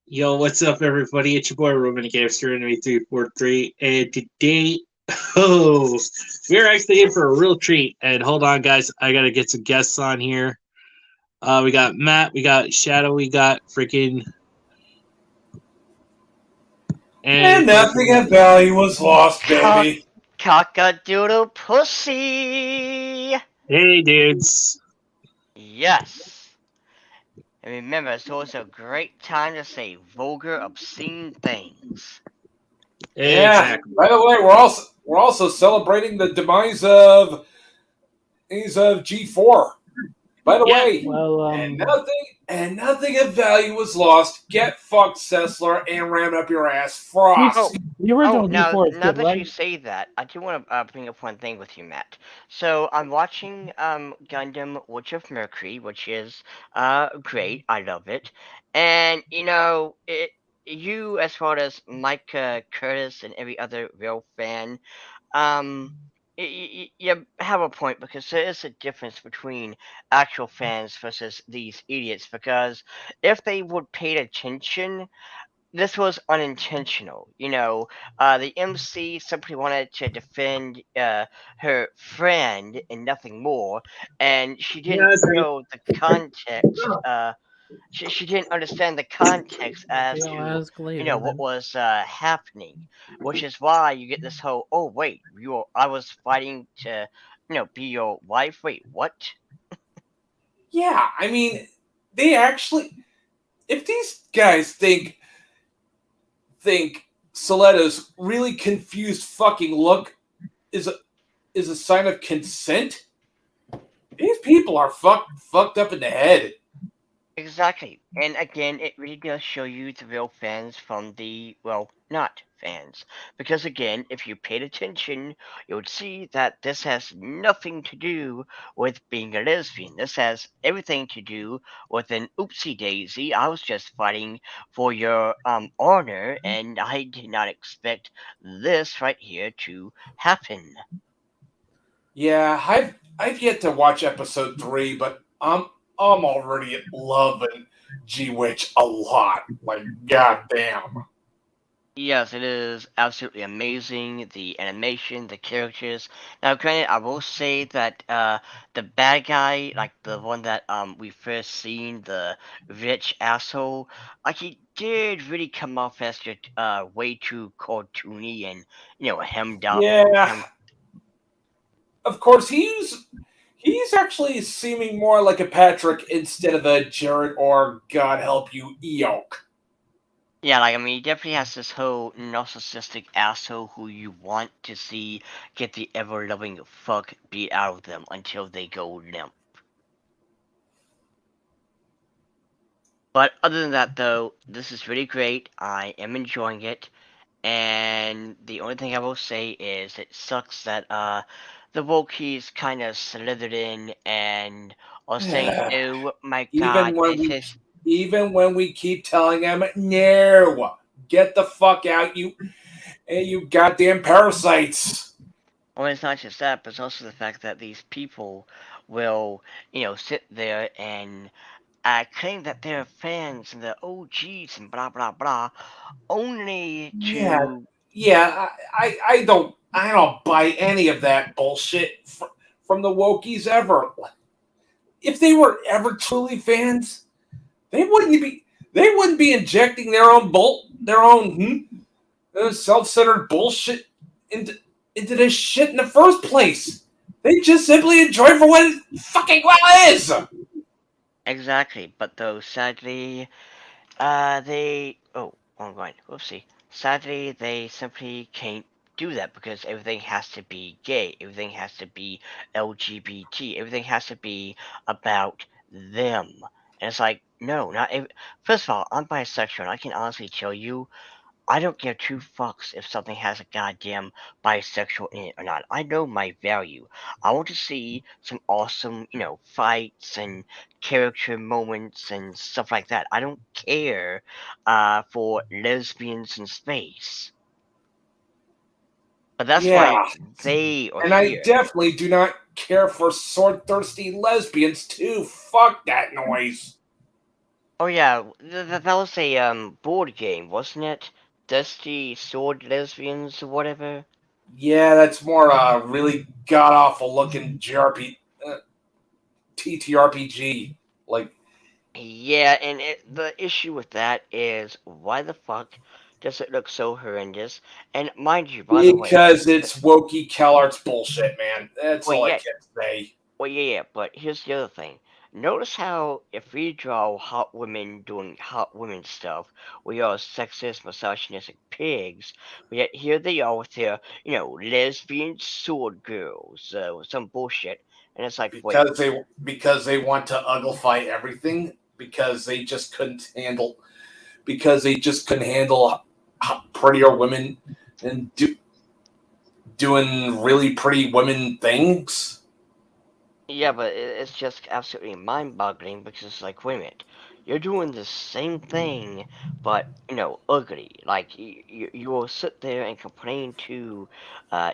Yo, what's up, everybody? It's your boy Roman Gamester, Enemy 343, and today, oh, we're actually in for a real treat. And hold on, guys, I gotta get some guests on here. We got Matt, we got Shadow, we got freaking, And and nothing of value was lost, baby. Cock-a-doodle pussy! hey, dudes. Yes. And remember, it's also a great time to say vulgar, obscene things. Yeah. Exactly. By the way, we're also celebrating the demise of G4. By the Yeah. way, Well, and nothing of value was lost. Get fucked, Sessler, and ram up your ass, Frosk. Oh, the original now G4 is now good, that you right? say that, I do want to bring up one thing with you, Matt. So I'm watching Gundam Witch of Mercury, which is great. I love it, and you as well as Mike Curtis and every other real fan, um. You have a point because there is a difference between actual fans versus these idiots. Because if they would pay attention, this was unintentional. The MC simply wanted to defend her friend and nothing more, and she Yeah, didn't that's right. know the context. She didn't understand the context as They'll to ask later what then. was happening, which is why you get this whole wait, I was fighting to be your wife. Wait, what? Yeah, I mean, they actually. If these guys think Soledo's really confused fucking look is a sign of consent, these people are fucked up in the head. Exactly. And again, it really does show you the real fans from the, well, not fans. Because again, if you paid attention, you would see that this has nothing to do with being a lesbian. This has everything to do with an oopsie daisy. I was just fighting for your honor, and I did not expect this right here to happen. Yeah, I've yet to watch episode 3, but I'm already loving G Witch a lot. Like, goddamn. Yes, it is absolutely amazing. The animation, the characters. Now, granted, I will say that the bad guy, like the one that we first seen, the rich asshole, like he did really come off as just way too cartoony and hemmed up. Yeah, Him, of course he's actually seeming more like a Patrick instead of a Jared or God help you Eok. yeah, like I mean, he definitely has this whole narcissistic asshole who you want to see get the ever loving fuck beat out of them until they go limp. But other than that, though, this is really great. I am enjoying it, and the only thing I will say is it sucks that the Wokies kind of slithered in and are saying, "Oh my even God, when this we is." even when we keep telling them no, get the fuck out, you goddamn parasites. Well, it's not just that, but it's also the fact that these people will, sit there and claim that they're fans and the OGs and blah blah blah, only Yeah, to. yeah, I don't buy any of that bullshit from the Wokies ever. If they were ever truly fans, they wouldn't be injecting their own self-centered bullshit into this shit in the first place. They just simply enjoy for what it fucking well is. Exactly, but though sadly, they. Oh, I'm going. Whoopsie. Sadly, they simply can't do that because everything has to be gay, everything has to be LGBT, everything has to be about them. And it's like, no, not every. First of all, I'm bisexual, and I can honestly tell you, I don't give two fucks if something has a goddamn bisexual in it or not. I know my value. I want to see some awesome, fights and character moments and stuff like that. I don't care for lesbians in space. But that's why Yeah, they are and I here. definitely do not care for sword thirsty lesbians too. Fuck that noise. Oh yeah, that was a board game, wasn't it? Dusty Sword Lesbians or whatever. Yeah, that's more really god awful looking TTRPG. Like, Yeah, and the issue with that is why the fuck does it look so horrendous? And mind you, by the way, because it's wokey CalArts bullshit, man. That's well, all I yeah, can say. well, yeah, but here's the other thing. Notice how if we draw hot women doing hot women stuff, we are sexist, misogynistic pigs. But yet here they are with their, lesbian sword girls, some bullshit. And it's like, wait, Because they want to uglify everything because they just couldn't handle prettier women and doing really pretty women things. yeah, but it's just absolutely mind-boggling because it's like, wait a minute, you're doing the same thing, but ugly. Like you will sit there and complain to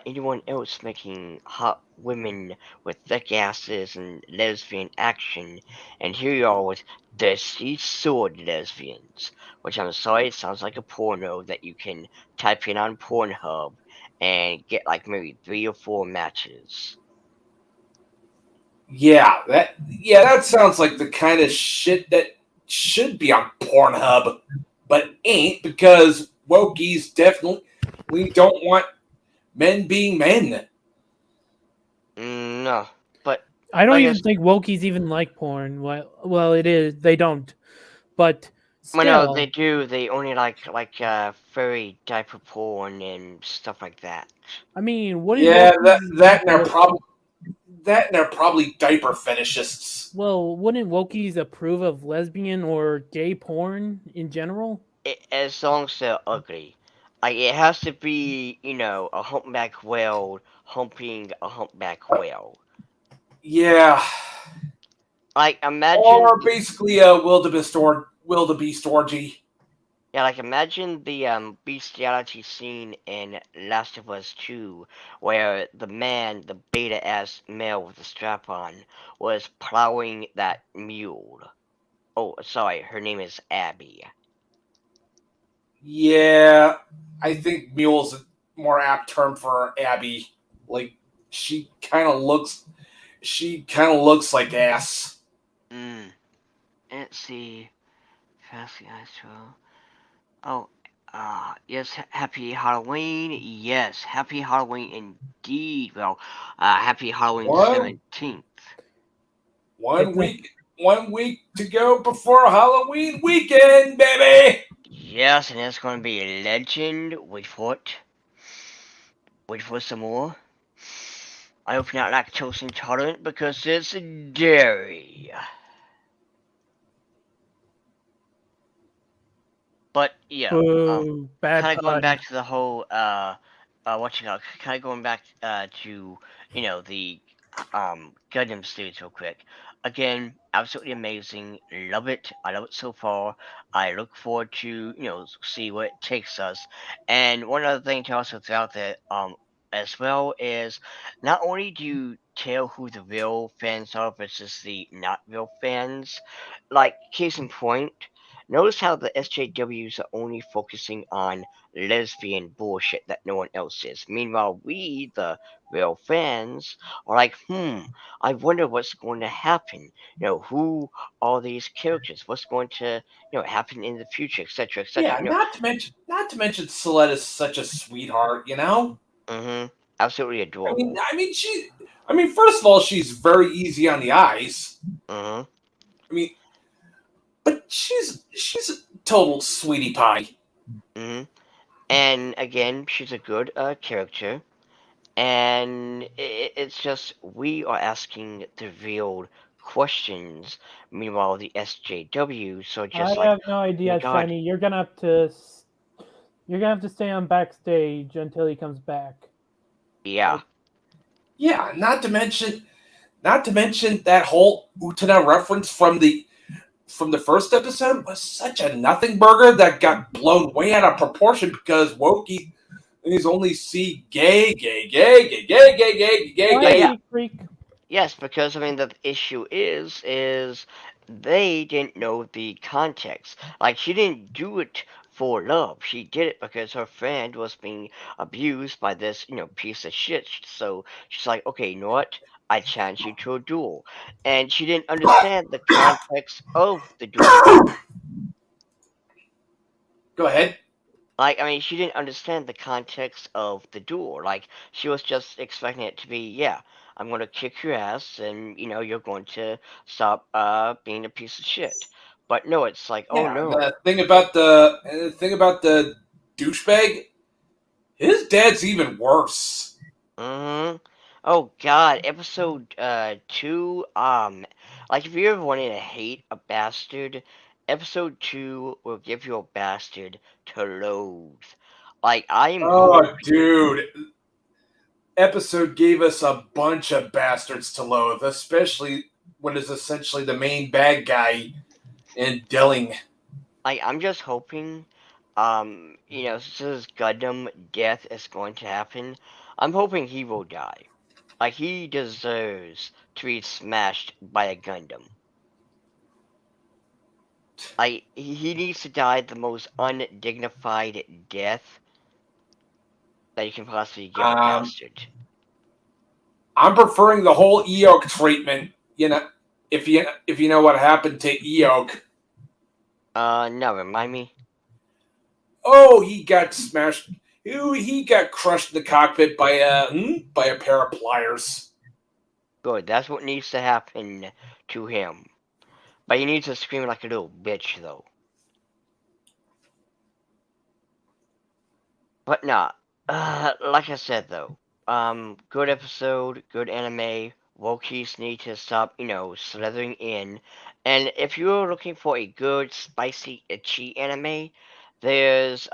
anyone else making hot women with thick asses and lesbian action, and here you are with dusty sword lesbians, which I'm sorry, it sounds like a porno that you can type in on Pornhub and get like maybe 3 or 4 matches. Yeah, that sounds like the kind of shit that should be on Pornhub, but ain't because wokies definitely we don't want men being men. No, but I don't like even think wokies even like porn. Well, it is. They don't. But well, no, still, they do. They only like furry diaper porn and stuff like that. I mean, wouldn't Yeah, wokies that and they're probably diaper fetishists. well, wouldn't wokies approve of lesbian or gay porn in general? As long as they're ugly, like it has to be, a humpback whale humping a humpback whale. Yeah, Like imagine, or basically a wildebeest orgy. yeah, like imagine the bestiality scene in Last of Us 2, where the man, the beta ass male with the strap on, was plowing that mule. Oh, sorry, her name is Abby. Yeah, I think mule's a more apt term for Abby. Like she kind of looks like ass. Mm. Let's see. Fast Astro. Oh, yes, happy Halloween. Yes, happy Halloween indeed. Well, happy Halloween the One 17th. one It's a, week one week to go before Halloween weekend, baby. Yes, and it's going to be a legend. Wait for it. Wait for some more. I hope you're not lactose intolerant because it's dairy. But yeah, bad kind of going pun. back to the whole what you know, kind of going back to the Gundam series real quick. Again, absolutely amazing. Love it. I love it so far. I look forward to see what it takes us. And one other thing to also throw out there as well is not only do you tell who the real fans are versus the not real fans, like case in point. Notice how the SJWs are only focusing on lesbian bullshit that no one else is. Meanwhile, we, the real fans, are like, I wonder what's going to happen. Who are these characters? What's going to, happen in the future, etc., etc. Yeah, not to mention Celeste is such a sweetheart. Mm-hmm. Absolutely I mean, adorable. I mean, she. I mean, first of all, she's very easy on the eyes. Mm-hmm. I mean, but she's a total sweetie pie. Mm-hmm. And again, she's a good character. And it's just we are asking the real questions. Meanwhile, the SJWs are I just like, have no oh my idea, god, Shiny. You're gonna have to stay on backstage until he comes back. yeah, Yeah, not to mention that whole Utana reference from the first episode was such a nothing burger that got blown way out of proportion because Wokey is only see gay, gay, gay, gay, gay, gay, gay, gay, yeah, gay. yeah. Why, freak? Yes, because I mean the issue is they didn't know the context. Like, she didn't do it for love. She did it because her friend was being abused by this, piece of shit. So she's like, okay, you know what? I challenge you to a duel. And she didn't understand the context of the duel. Go ahead. Like, I mean, she didn't understand the context of the duel. Like, she was just expecting it to be, yeah, I'm going to kick your ass and, you're going to stop being a piece of shit. But no, it's like, oh Yeah, no. the thing about the douchebag, his dad's even worse. Mm-hmm. Oh God, episode 2. Like if you ever wanted to hate a bastard, episode 2 will give you a bastard to loathe. Like I'm Oh, hoping. dude, episode gave us a bunch of bastards to loathe, especially what is essentially the main bad guy in Dilling. Like I'm just hoping. Since his Gundam death is going to happen, I'm hoping he will die. Like he deserves to be smashed by a Gundam. Like he needs to die the most undignified death that you can possibly give a Um, bastard. I'm preferring the whole Eok treatment. If you know what happened to Eok. No, remind me. Oh, he got smashed. Ooh, he got crushed in the cockpit by a pair of pliers. Good, that's what needs to happen to him. But he needs to scream like a little bitch, though. But nah, like I said though, good episode, good anime. Wokies need to stop, slithering in. And if you're looking for a good, spicy, itchy anime, there's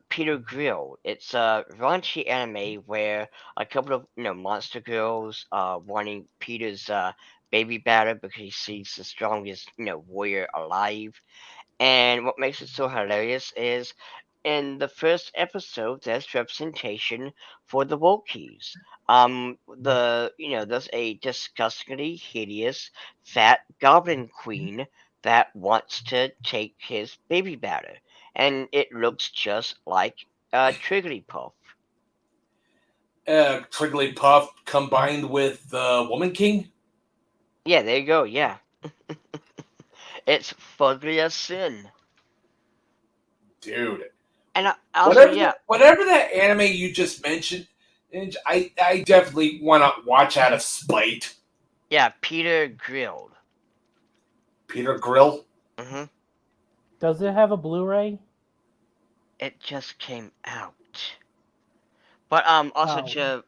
Peter Grill. It's a raunchy anime where a couple of monster girls wanting Peter's baby batter because he sees the strongest warrior alive. And what makes it so hilarious is in the first episode there's representation for the Wokies. There's a disgustingly hideous fat goblin queen that wants to take his baby batter, and it looks just like Trigglypuff. Trigglypuff combined with Woman King. Yeah, there you go. Yeah, it's fugly as sin. Dude, And also, whatever yeah, whatever that anime you just mentioned, and I definitely want to watch out of spite. yeah, Peter Grilled. Peter Grill. hmm Does it have a Blu-ray? It just came out. But also Oh, to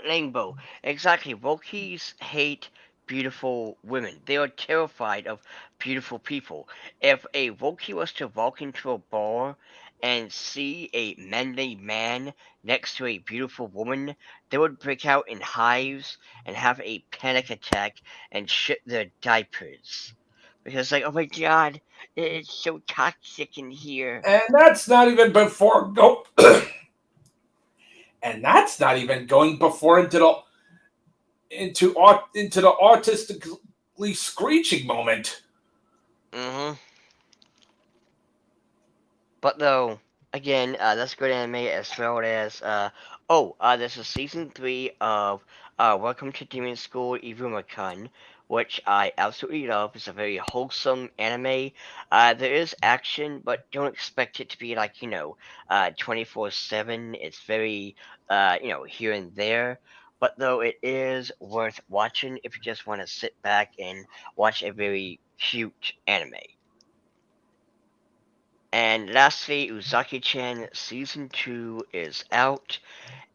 Rainbow. Exactly. Wokies hate beautiful women. They are terrified of beautiful people. If a Wookiee was to walk into a bar and see a manly man next to a beautiful woman, they would break out in hives and have a panic attack and shit their diapers. Because like, oh my god, it's so toxic in here. And that's not even before go. And that's not even going before into the autistically screeching moment. Mm-hmm. But though, again, that's good anime as well as this is season 3 of Welcome to Demon School Irumakun, which I absolutely love. It's a very wholesome anime. There is action, but don't expect it to be like 24/7. It's very here and there. But though it is worth watching if you just want to sit back and watch a very cute anime. And lastly, Uzaki-chan Season 2 is out,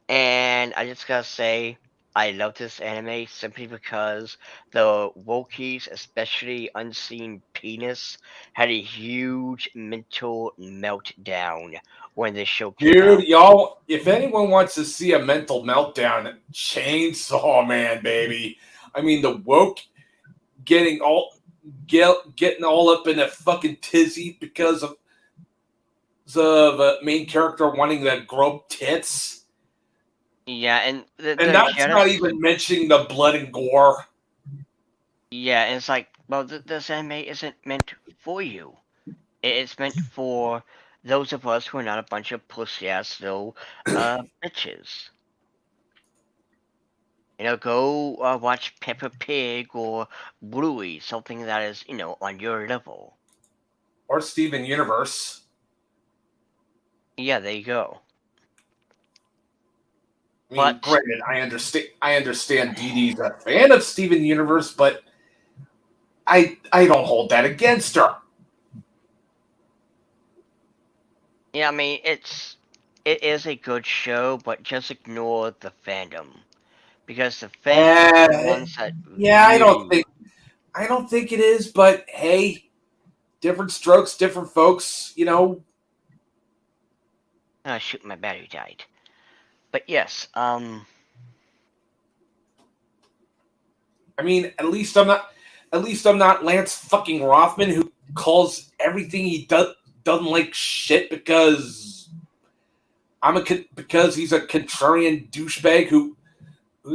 and I just gotta say, I love this anime simply because the Wokies, especially Unseen Penis, had a huge mental meltdown when the show came Dude, out. y'all, if anyone wants to see a mental meltdown, Chainsaw Man, baby. I mean, the woke getting all getting all up in a fucking tizzy because of the main character wanting to grow tits, Yeah, and and the that's not jealous. even mentioning the blood and gore. Yeah, and it's like, well, this anime isn't meant for you. It's meant for those of us who are not a bunch of pussy-ass little bitches. Go watch Peppa Pig or Bluey, something that is, on your level. Or Steven Universe. Yeah, there you go. I mean, But granted, I understand Dee Dee's a fan of Steven Universe, but I don't hold that against her. yeah, I mean, it is a good show, but just ignore the fandom because the fans are the Uh, ones that yeah, really. I don't think it is, but hey, different strokes, different folks, you know. Oh, shoot, my battery died. But yes, I mean, at least I'm not Lance fucking Rothman who calls everything he doesn't like shit because because he's a contrarian douchebag who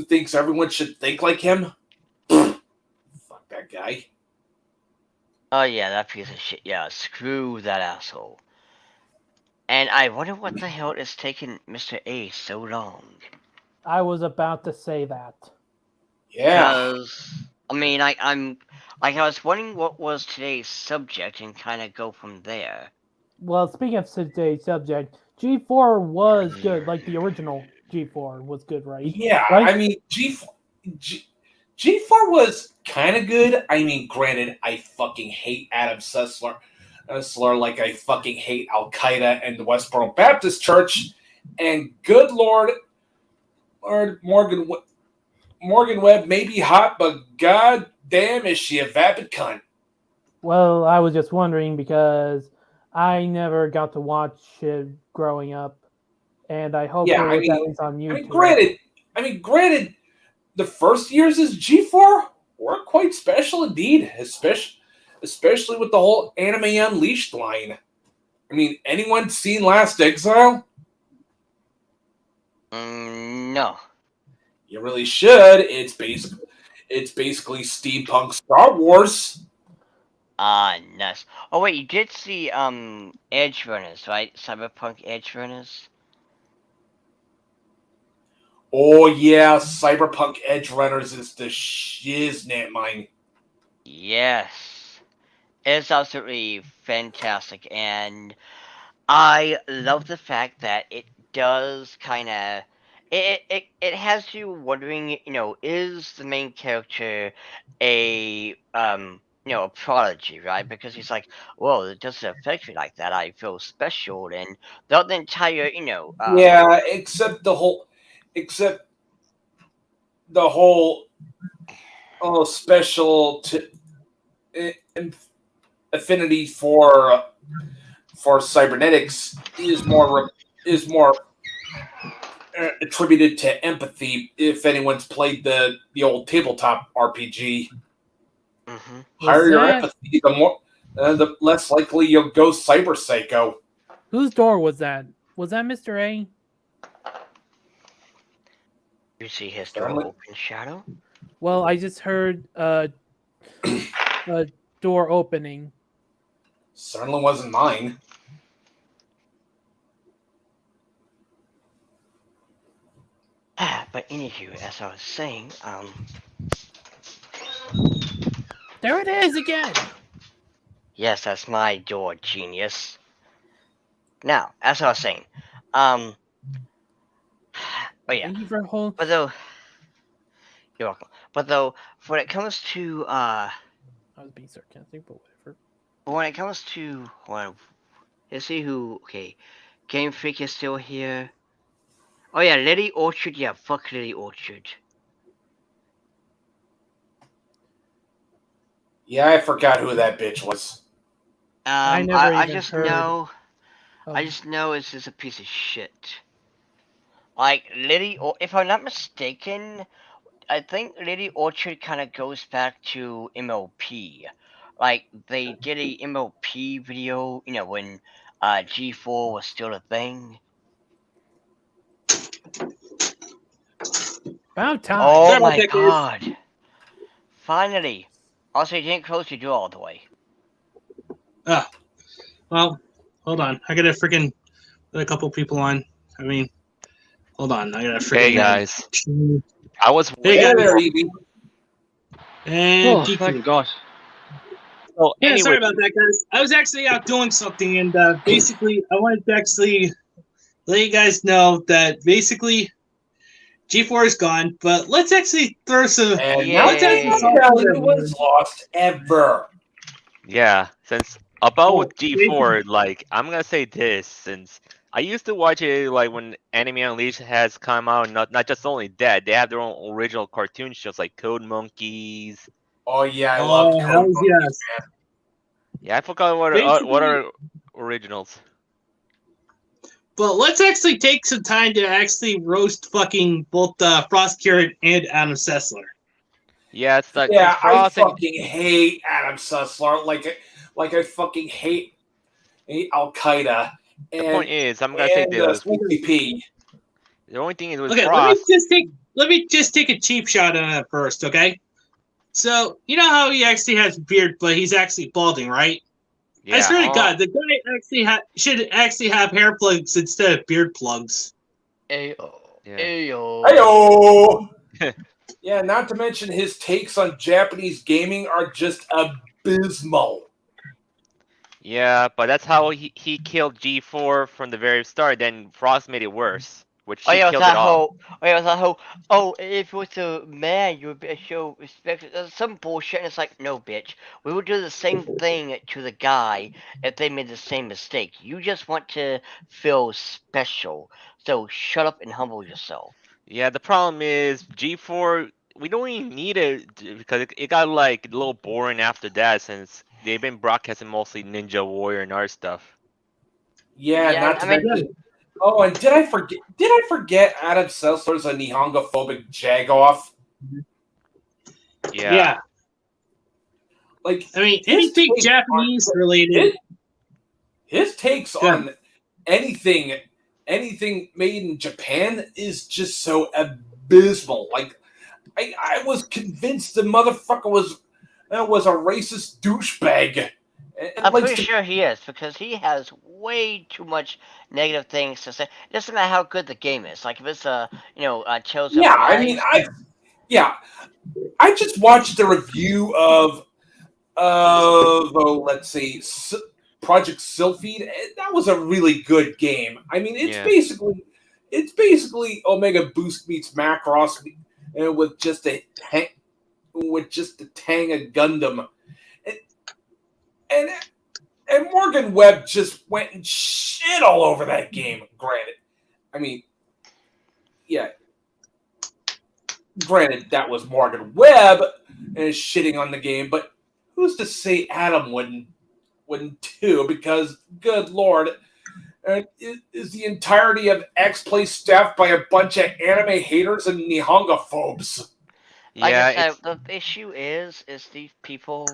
thinks everyone should think like him. Fuck that guy. oh yeah, that piece of shit. Yeah, screw that asshole. And I wonder what the hell is taking Mr. A so long. I was about to say that. Yeah. Because I mean, I'm like I was wondering what was today's subject and kind of go from there. Well, speaking of today's subject, G4 was good. Like the original G4 was good, right? Yeah, Right? I mean G4 was kind of good. I mean, granted, I fucking hate Adam Sessler like I fucking hate Al Qaeda and the Westboro Baptist Church. And good Lord, Morgan Webb may be hot, but god damn is she a vapid cunt. Well, I was just wondering because I never got to watch it growing up, and I hope Yeah, it was at least on YouTube. granted, the first years as G4 were quite special indeed, especially with the whole Anime Unleashed line. I mean, anyone seen Last Exile? No. You really should. It's basically steampunk Star Wars. Ah, nice. Oh wait, you did see Edge Runners, right? Cyberpunk Edge Runners. Oh yeah, Cyberpunk Edge Runners is the shiznit mine. Yes, it's absolutely fantastic, and I love the fact that it does kind of it has you wondering, is the main character a a prodigy, right? Because he's like, well, it doesn't affect me like that. I feel special, and throughout the entire, Yeah, except the whole special affinity for cybernetics is more attributed to empathy. If anyone's played the old tabletop RPG, hmm higher your that empathy, the less likely you'll go cyber psycho. whose door was that? Was that Mr. A? you see his door Certainly, open, Shadow. Well, I just heard a door opening. certainly wasn't mine. But anywho, as I was saying, There it is again. yes, that's my door, genius. Now, as I was saying, um, but yeah, Thank you for holding. but though you're welcome. But though, when it comes to I was being sarcastic, but whatever. when it comes to let's see who. Okay, Game Freak is still here. Oh yeah, Lily Orchard. Yeah, fuck Lily Orchard. Yeah, I forgot who that bitch was. I never I even just heard. know. Of, I just know it's just a piece of shit. Like Lily, or if I'm not mistaken, I think Lady Orchard kind of goes back to MLP. Like they did a MLP video, when G4 was still a thing. about time. Oh Sorry about my that, guys. god! Finally, Also, you didn't close your door all the way. Well, hold on. I gotta freaking let a couple people on. I mean, hold on. I gotta freaking. Hey guys, I was. Hey Hey guys. there, Evie. And Oh DQ. my gosh. So Yeah, anyway, sorry about that, guys. I was actually out doing something, and basically, I wanted to actually let you guys know that basically G4 is gone. But let's actually throw some. And now Let's actually Yay. solve Kelly some was lost ever. yeah, since about Oh, with G4, like I'm gonna say this, since I used to watch it like when Anime Unleashed has come out, not just only that, they have their own original cartoon shows like Code Monkeys. Oh yeah, I Oh, loved Code hell Monkeys, yes. man. Yeah, I forgot what Basically- are originals. But let's actually take some time to actually roast fucking both Frosk Current and Adam Sessler. Yeah, it's like Yeah, I Frost and fucking hate Adam Sessler. Like I fucking hate Al Qaeda. the point is, I'm gonna say And this. CCP. The only thing is with Okay, Frost. let me just take a cheap shot on it first, okay? So you know how he actually has a beard, but he's actually balding, right? I Yeah, swear to God, the guy actually should actually have hair plugs instead of beard plugs. Ayo. Yeah. Ayo. Heyo! Yeah, not to mention his takes on Japanese gaming are just abysmal. Yeah, but that's how he killed G4 from the very start. Then Frost made it worse, which Oh she yeah, killed it off. oh, if it was a man, you would show respect. That's some bullshit. And it's like, no, bitch. We would do the same thing to the guy if they made the same mistake. You just want to feel special. So shut up and humble yourself. Yeah, the problem is G4. We don't even need it because it got like a little boring after that since they've been broadcasting mostly Ninja Warrior and other stuff. Yeah, Yeah, not to I mean- mention. Oh, and did I forget Adam Sessler's a Nihongo-phobic jagoff? Yeah. Like, I mean, his anything take Japanese on- related. His takes Yeah. on anything made in Japan is just so abysmal. Like, I was convinced the motherfucker was a racist douchebag. And I'm likes pretty to- sure he is because he has way too much negative things to say. It doesn't matter how good the game is. Like if it's Tales of Yeah, I Arise, mean, I just watched the review of let's see, Project Sylphid. That was a really good game. I mean, it's basically Omega Boost meets Macross, with just a tang of Gundam, and Morgan Webb just went and shit all over that game. Granted, I mean, yeah. Granted, that was Morgan Webb and shitting on the game, but who's to say Adam wouldn't too? Because, good lord, is the entirety of X Play staffed by a bunch of anime haters and Nihongophobes? like Yeah, I said, the issue is these people,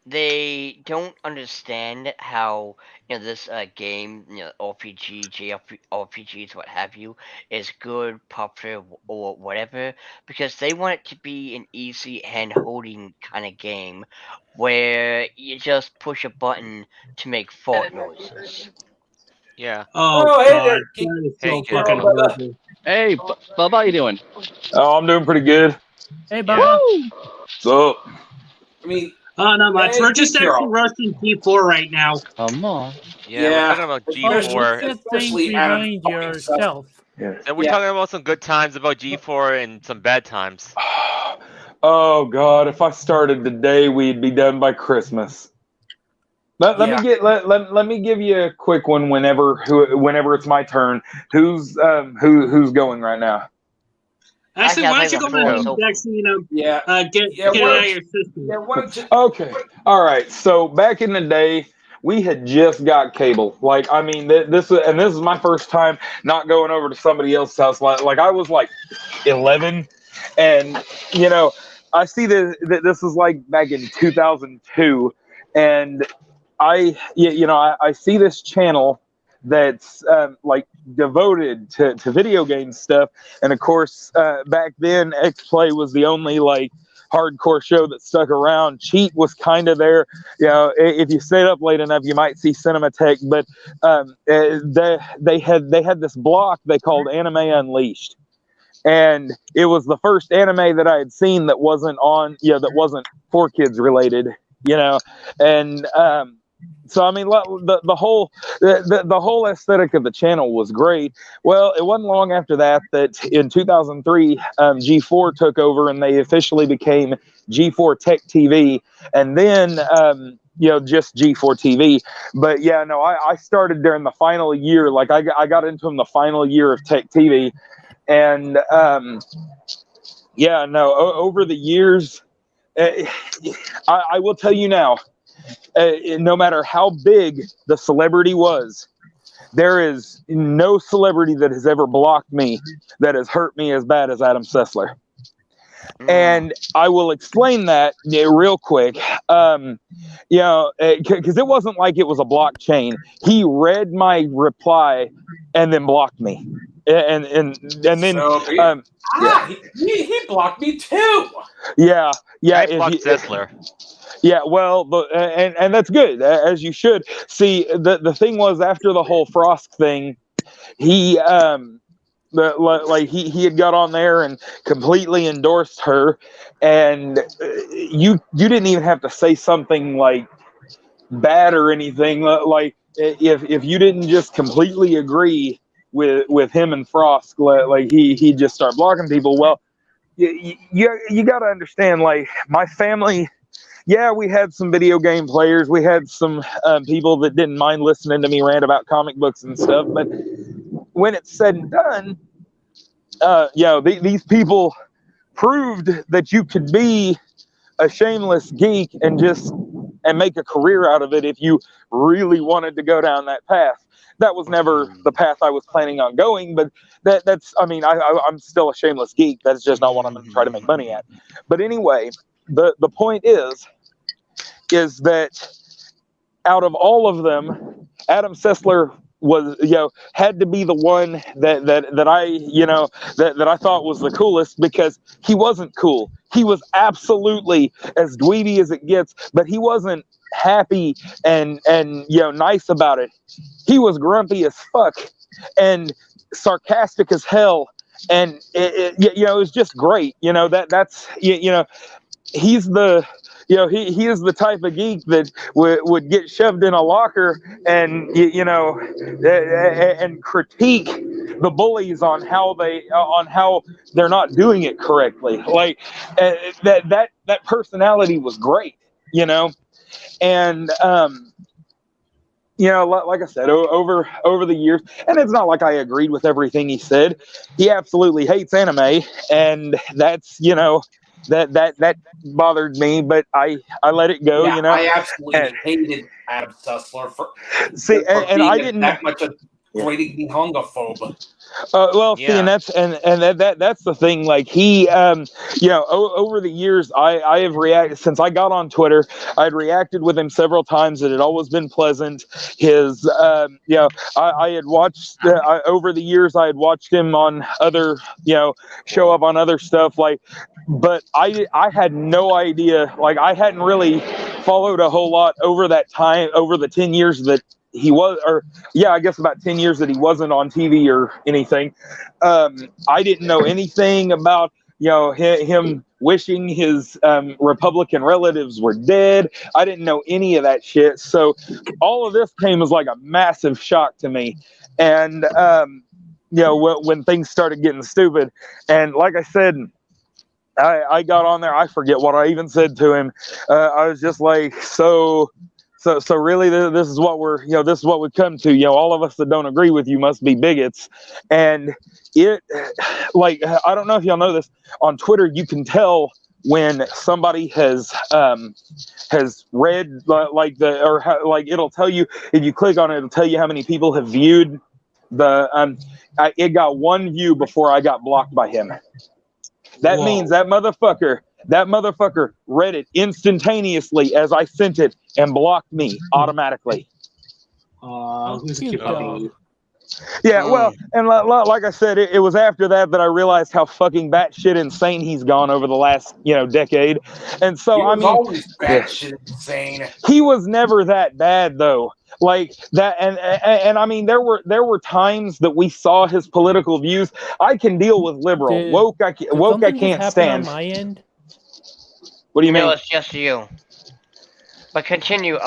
they don't understand how this game, RPG, JRPGs, what have you, is good, popular, or whatever, because they want it to be an easy hand-holding kind of game where you just push a button to make fart noises. yeah. Oh, hey God, there, that is Hey, so Kid. fucking horrible. Hey, Bubba, how you doing? Oh, I'm doing pretty good. Hey, Yeah. Bubba. What's up? I mean, Oh, not much. Hey, We're just Kid actually roasting G4 right now. Come on. Yeah, we're talking about Oh, G4. just especially think Adam behind fucking yourself. Yeah. And we're talking about some good times about G4 and some bad times. Oh God, if I started today, we'd be done by Christmas. Let me give you a quick one whenever it's my turn. Who's going right now? Actually, I why don't think you go the floor ahead is and open. actually, get Yeah, it why out don't of you- your system. Yeah, why don't you? Okay, all right. So back in the day, we had just got cable. Like, I mean, this is my first time not going over to somebody else's house. Like I was like 11, and I see this is like back in 2002, and I see this channel that's like devoted to video game stuff, and of course back then X Play was the only like hardcore show that stuck around. Cheat was kind of there. You know, if you stayed up late enough, you might see Cinematech. But they had this block they called Anime Unleashed, and it was the first anime that I had seen that wasn't on, that wasn't for kids related. And so I mean, the whole aesthetic of the channel was great. Well, it wasn't long after that in 2003, G4 took over and they officially became G4 Tech TV, and then just G4 TV. But yeah, no, I started during the final year. Like I got into them the final year of Tech TV, and over the years, I will tell you now. No matter how big the celebrity was, there is no celebrity that has ever blocked me that has hurt me as bad as Adam Sessler. And I will explain that real quick. Because it wasn't like it was a blockchain. He read my reply and then blocked me. And then he blocked me too. Yeah. I blocked Sessler. Yeah, well, and that's good, as you should. See, the thing was, after the whole Frosk thing, he he had got on there and completely endorsed her, and you didn't even have to say something like bad or anything. Like if you didn't just completely agree with him and Frosk, like he just start blocking people. Well, you got to understand, like, my family. Yeah, we had some video game players. We had some people that didn't mind listening to me rant about comic books and stuff. But when it's said and done, these people proved that you could be a shameless geek and make a career out of it if you really wanted to go down that path. That was never the path I was planning on going, but I'm still a shameless geek. That's just not what I'm going to try to make money at. But anyway, the point is that out of all of them, Adam Sessler was, had to be the one that I thought was the coolest, because he wasn't cool. He was absolutely as dweeby as it gets, but he wasn't happy and nice about it. He was grumpy as fuck and sarcastic as hell, and it was just great. He's the he is the type of geek that would get shoved in a locker and and critique the bullies on how they're not doing it correctly. Like that personality was great, and like I said, over the years, and it's not like I agreed with everything he said. He absolutely hates anime, and that's that bothered me, but I let it go. Yeah, I absolutely hated Adam Sessler for and I didn't that much a great homophobe. See, and that's the thing. Like he, over the years, I have reacted since I got on Twitter. I'd reacted with him several times. It had always been pleasant. His, I had watched over the years. I had watched him on other, show up on other stuff. Like, but I had no idea. Like, I hadn't really followed a whole lot over that time, over the 10 years that he was, I guess about 10 years that he wasn't on TV or anything. I didn't know anything about, him wishing his Republican relatives were dead. I didn't know any of that shit. So all of this came as like a massive shock to me. And, when things started getting stupid, and like I said, I got on there. I forget what I even said to him. I was just like, so really, this is what this is what we come to. All of us that don't agree with you must be bigots. And it, like, I don't know if y'all know this, on Twitter you can tell when somebody has read it'll tell you, if you click on it, it'll tell you how many people have viewed the. It got one view before I got blocked by him. That means that motherfucker read it instantaneously as I sent it and blocked me automatically. Who's a cute puppy? Yeah, well, and like I said, it was after that I realized how fucking batshit insane he's gone over the last, decade. And so, He was always yeah. batshit insane. He was never that bad though. Like that, and I mean, there were times that we saw his political views. I can deal with liberal. Did- Woke, I Did woke, I something just can't happen stand. on my end? What do you No, mean? it's just you. But continue,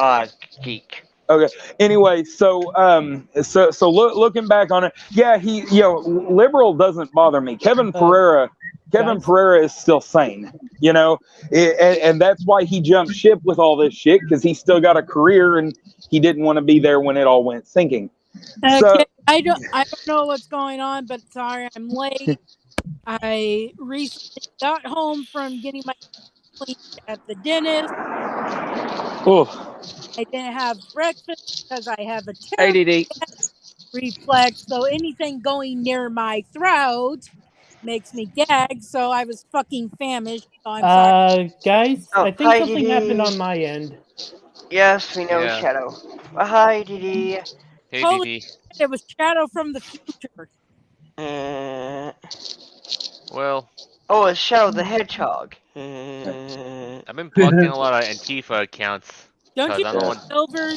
Geek. Okay. Anyway, so looking back on it, yeah, liberal doesn't bother me. Kevin Pereira is still sane, and that's why he jumped ship with all this shit, because he still got a career and he didn't want to be there when it all went sinking. So I don't know what's going on, but sorry I'm late. I recently got home from getting my cleaned at the dentist. I didn't have breakfast because I have a terrible reflex, so anything going near my throat makes me gag. So I was fucking famished. So I'm sorry. Guys, Oh, I think hi, something Didi. happened on my end. Yes, we know Yeah. Shadow. Hi, Didi. Hey, Holy DD. shit, it was Shadow from the future. Well, Oh, it's Shadow the Hedgehog. I've been blocking a lot of Antifa accounts. Don't you I don't want. Silver?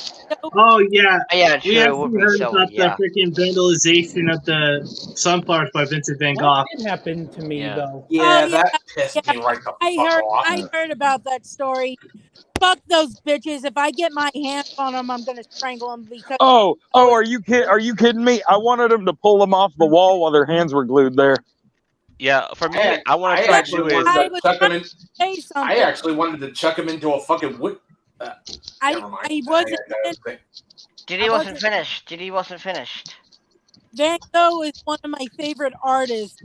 Oh yeah, Yeah, we sure, it would actually be heard so, about yeah. the freaking vandalization of the sunflowers by Vincent Van Gogh. What did happen to me Yeah. though? Yeah, Oh, that pissed me right the fuck off. I heard about that story. Fuck those bitches. If I get my hands on them, I'm gonna strangle them because. are you kidding me? I wanted them to pull them off the wall while their hands were glued there. Yeah, for me, I want to I try actually to do wanted is. to chuck him in. Say something. I actually wanted to chuck him into a fucking wood. Never mind. I wasn't. Didi wasn't finished. Didi wasn't finished. Van Gogh is one of my favorite artists,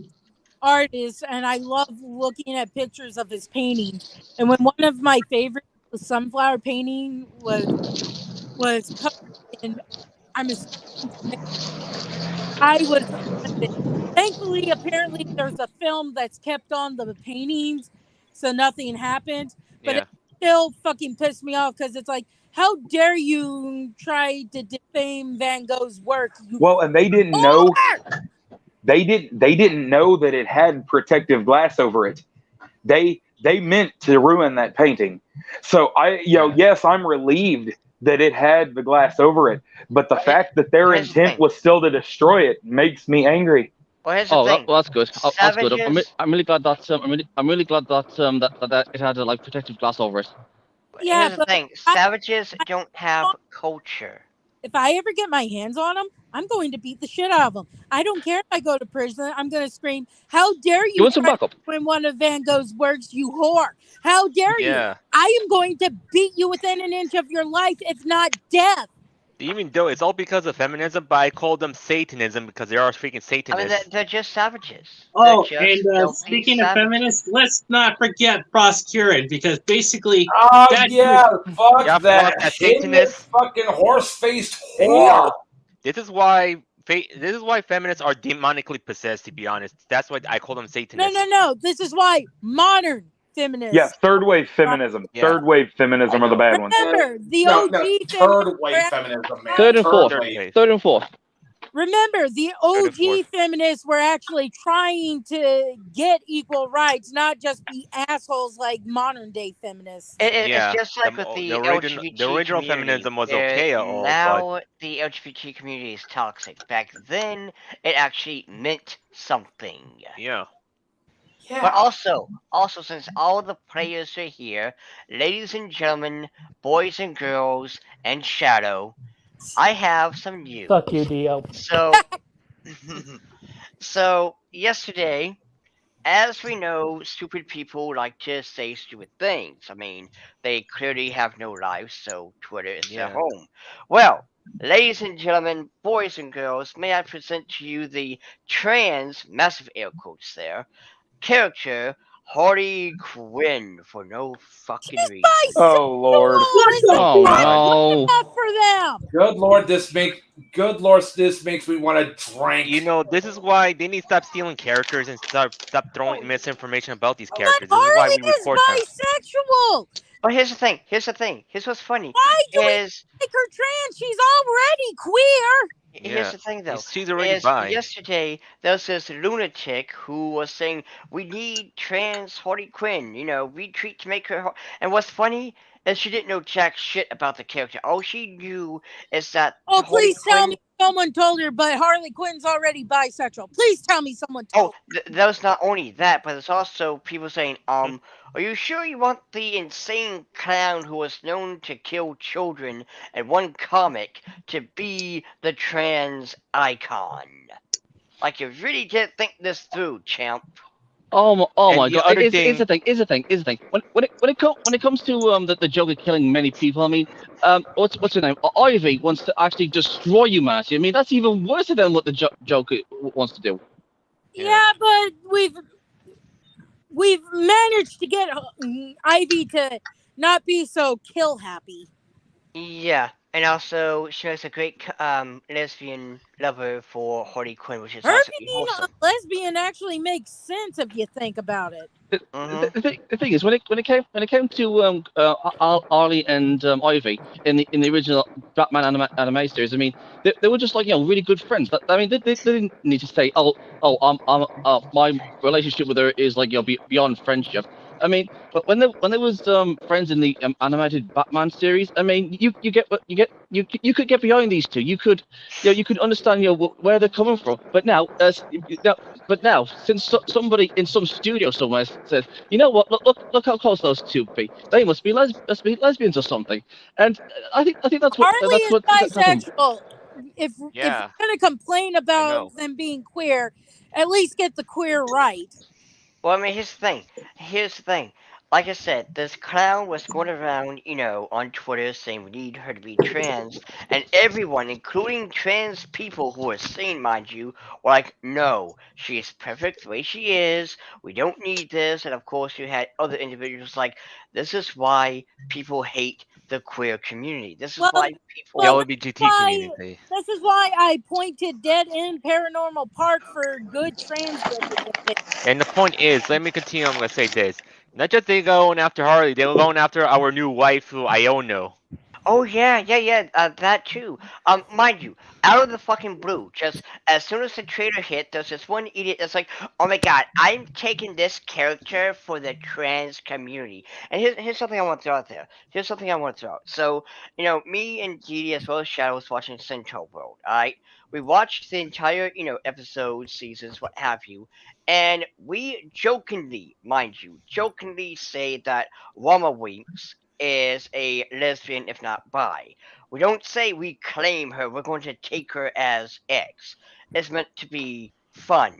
and I love looking at pictures of his paintings. And when one of my favorite sunflower painting was covered in, I'm assuming, I was offended. Thankfully, apparently, there's a film that's kept on the paintings, so nothing happened. But Yeah. it still fucking pissed me off because it's like, how dare you try to defame Van Gogh's work? Well, and they didn't know. They didn't know that it had protective glass over it. They meant to ruin that painting. So yes, I'm relieved that it had the glass over it, but the fact that their intent was still to destroy it makes me angry. Well, here's the thing. That's good. That's good. Savages- I'm really glad that I'm really glad that it had like protective glass over it. Yeah, here's the but thing. Savages don't have culture. if I ever get my hands on them, I'm going to beat the shit out of them. I don't care if I go to prison. I'm going to scream, "How dare you want some backup? ruin one of Van Gogh's works, you whore! How dare you! I am going to beat you within an inch of your life, if not death." Even though it's all because of feminism, but I call them Satanism because they are freaking Satanists. I mean, they're just savages. Oh, They're just and filthy speaking of savages. feminists, let's not forget Frosk because basically. Oh that yeah, fuck Yeah, that fuck that hideous Satanist. fucking horse-faced whore. This is why feminists are demonically possessed. To be honest, that's why I call them Satanists. No. This is why modern feminists. Yeah, third wave feminism. Yeah. Third wave feminism are the bad ones. Remember, the No, OG third wave feminists. feminism, man. Third and fourth. wave. Third and fourth. Remember, the Third and OG fourth. feminists were actually trying to get equal rights, not just be assholes like modern day feminists. Yeah, It's just like with the LGBT the original community. feminism was okay at all, Now the LGBT community is toxic. Back then, it actually meant something. Yeah. But also, since all the players are here, ladies and gentlemen, boys and girls, and Shadow, I have some news. Fuck you, Dio. So yesterday, as we know, stupid people like to say stupid things. I mean, they clearly have no lives, so Twitter is their home. Well, ladies and gentlemen, boys and girls, may I present to you the trans, massive air quotes there, character Harley Quinn for no fucking reason. Oh Lord! Oh no! Enough for them. Good Lord, this makes me want to drink. You know, this is why they need to stop stealing characters and stop throwing misinformation about these characters. But This is why Harley we is report them. bisexual. But here's the thing. Here's what's funny. Why do we Is make her trans? She's already queer. Here's the thing, though. She's already Is bi. yesterday there was this lunatic who was saying we need trans Harley Quinn. You know, retreat to make her. And what's funny is she didn't know jack shit about the character. All she knew is that Oh, Harley please tell Quinn. me someone told her, but Harley Quinn's already bisexual. Please tell me someone told Oh, that was not only that, but it's also people saying, are you sure you want the insane clown who was known to kill children in one comic to be the trans icon? Like you really did think this through, champ. Oh And my the god! other It's thing, the thing. It's the thing. It's the thing. When it comes to the Joker killing many people, I mean, what's her name? Ivy wants to actually destroy humanity. I mean, that's even worse than what the Joker wants to do. Yeah, but we've managed to get Ivy to not be so kill happy. Yeah, and also she was a great lesbian lover for Harley Quinn, which is Her also being a wholesome. lesbian actually makes sense if you think about it. The thing is, when it came to Arlie and Ivy in the original Batman anime series, I mean, they were just like really good friends. I mean, they didn't need to say, my relationship with her is like beyond friendship. I mean, but when there was friends in the animated Batman series, I mean, you get what you could get behind these two. You could you could understand where they're coming from. But now, since somebody in some studio somewhere says, you know what, look how close those two be. They must be lesbians or something. And I think Harley that's is what happened. bisexual. If yeah, you're gonna complain I about know. them being queer, at least get the queer right. Well, I mean, here's the thing. Here's the thing. Like I said, this clown was going around, on Twitter saying we need her to be trans, and everyone, including trans people who are sane, mind you, were like, no, she is perfect the way she is. We don't need this. And of course, you had other individuals like, this is why people hate the queer community. This is Well, why The people. well, LGBT community. this is why I pointed Dead End Paranormal Park for good trans representation. And the point is, let me continue. I'm gonna say this: not just they going after Harley, they were going after our new waifu Iono. Oh yeah, that too. Mind you, out of the fucking blue, just as soon as the trailer hit, there's this one idiot that's like, "Oh my god, I'm taking this character for the trans community." And here's something I want to throw out there. Here's something I want to throw out. So, me and Didi as well as Shadow was watching Central World. Alright, we watched the entire, episodes, seasons, what have you, and we jokingly, mind you, jokingly say that Wama Winks is a lesbian, if not bi. We don't say we claim her, we're going to take her as X. It's meant to be fun.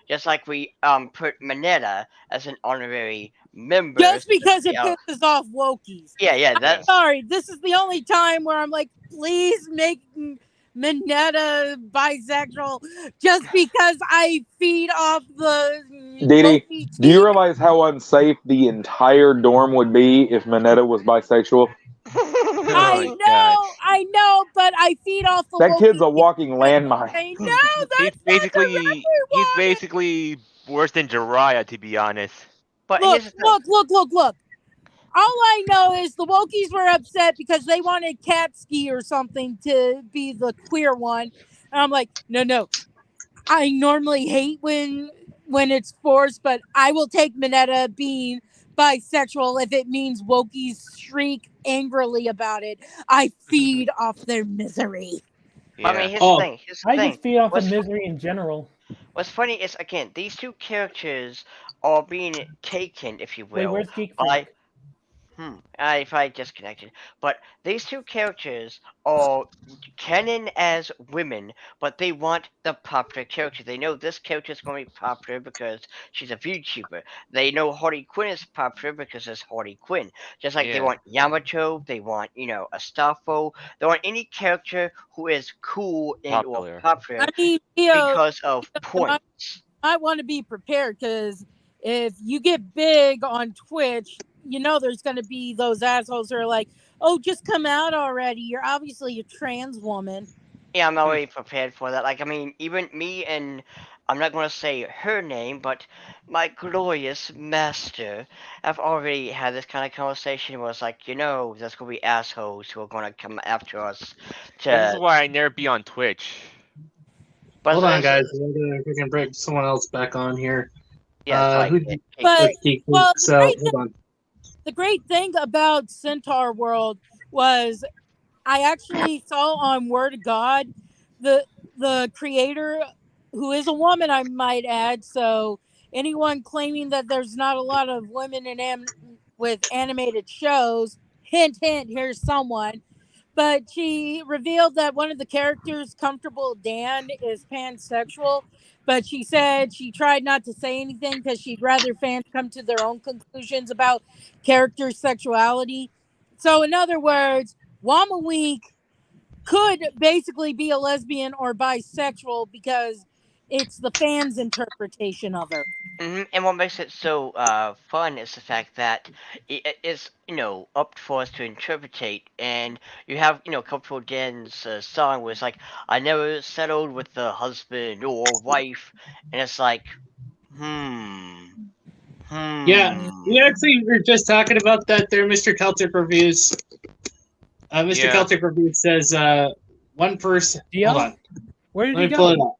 Just like we put Mineta as an honorary member. Just because it Yeah, pisses off wokies. yeah, I'm that's sorry, this is the only time where I'm like, please make Mineta bisexual just because I feed off the Didi, wokey do you tea. realize how unsafe the entire dorm would be if Mineta was bisexual? Oh my god. I know, but I feed off the That kid's wokey a walking landmine. I know He's that's not the basically he's one. basically worse than Jiraiya, to be honest. but Look, here's the thing. look. All I know is the Wokies were upset because they wanted Katsuki or something to be the queer one. And I'm like, no. I normally hate when it's forced, but I will take Mineta being bisexual if it means Wokies shriek angrily about it. I feed off their misery. I mean, Yeah. here's the Oh, thing. Here's the I thing. just feed off the What's fu- misery in general. What's funny is again these two characters are being taken, if you Wait, will, where's Geek by. Freak? I probably disconnected. But these two characters are canon as women, but they want the popular character. They know this character is going to be popular because she's a VTuber. They know Harley Quinn is popular because it's Harley Quinn. Just like they Yeah. want Yamato, they want, Astafo. They want any character who is cool and or Popular. popular I mean, Theo, because of you might points. want to be prepared because if you get big on Twitch, there's going to be those assholes who are like, oh, just come out already. You're obviously a trans woman. Yeah, I'm already prepared for that. Like, I mean, even me and I'm not going to say her name, but my glorious master have already had this kind of conversation where it's like, there's going to be assholes who are going to come after us This is to. why I never be on Twitch. But Hold on, there's- guys. We can bring someone else back on here. Yeah, it's like, Who? But well, So hold on. the great thing about Centaur World was I actually saw on Word of God the creator, who is a woman, I might add. So anyone claiming that there's not a lot of women with animated shows, hint, hint. Here's someone. But she revealed that one of the characters, Comfortable Dan, is pansexual. But she said she tried not to say anything because she'd rather fans come to their own conclusions about character sexuality. So, in other words, Wamawink could basically be a lesbian or bisexual because it's the fans' interpretation of her. And what makes it so fun is the fact that it is, up for us to interpretate. And you have, Cultural Dan's song where it's like, I never settled with the husband or wife. And it's like, Yeah, we actually were just talking about that there, Mr. Celtic Reviews. Mr. Yeah. Celtic Reviews says one person. Yeah? Hold on. Where did Let he me pull it go? up.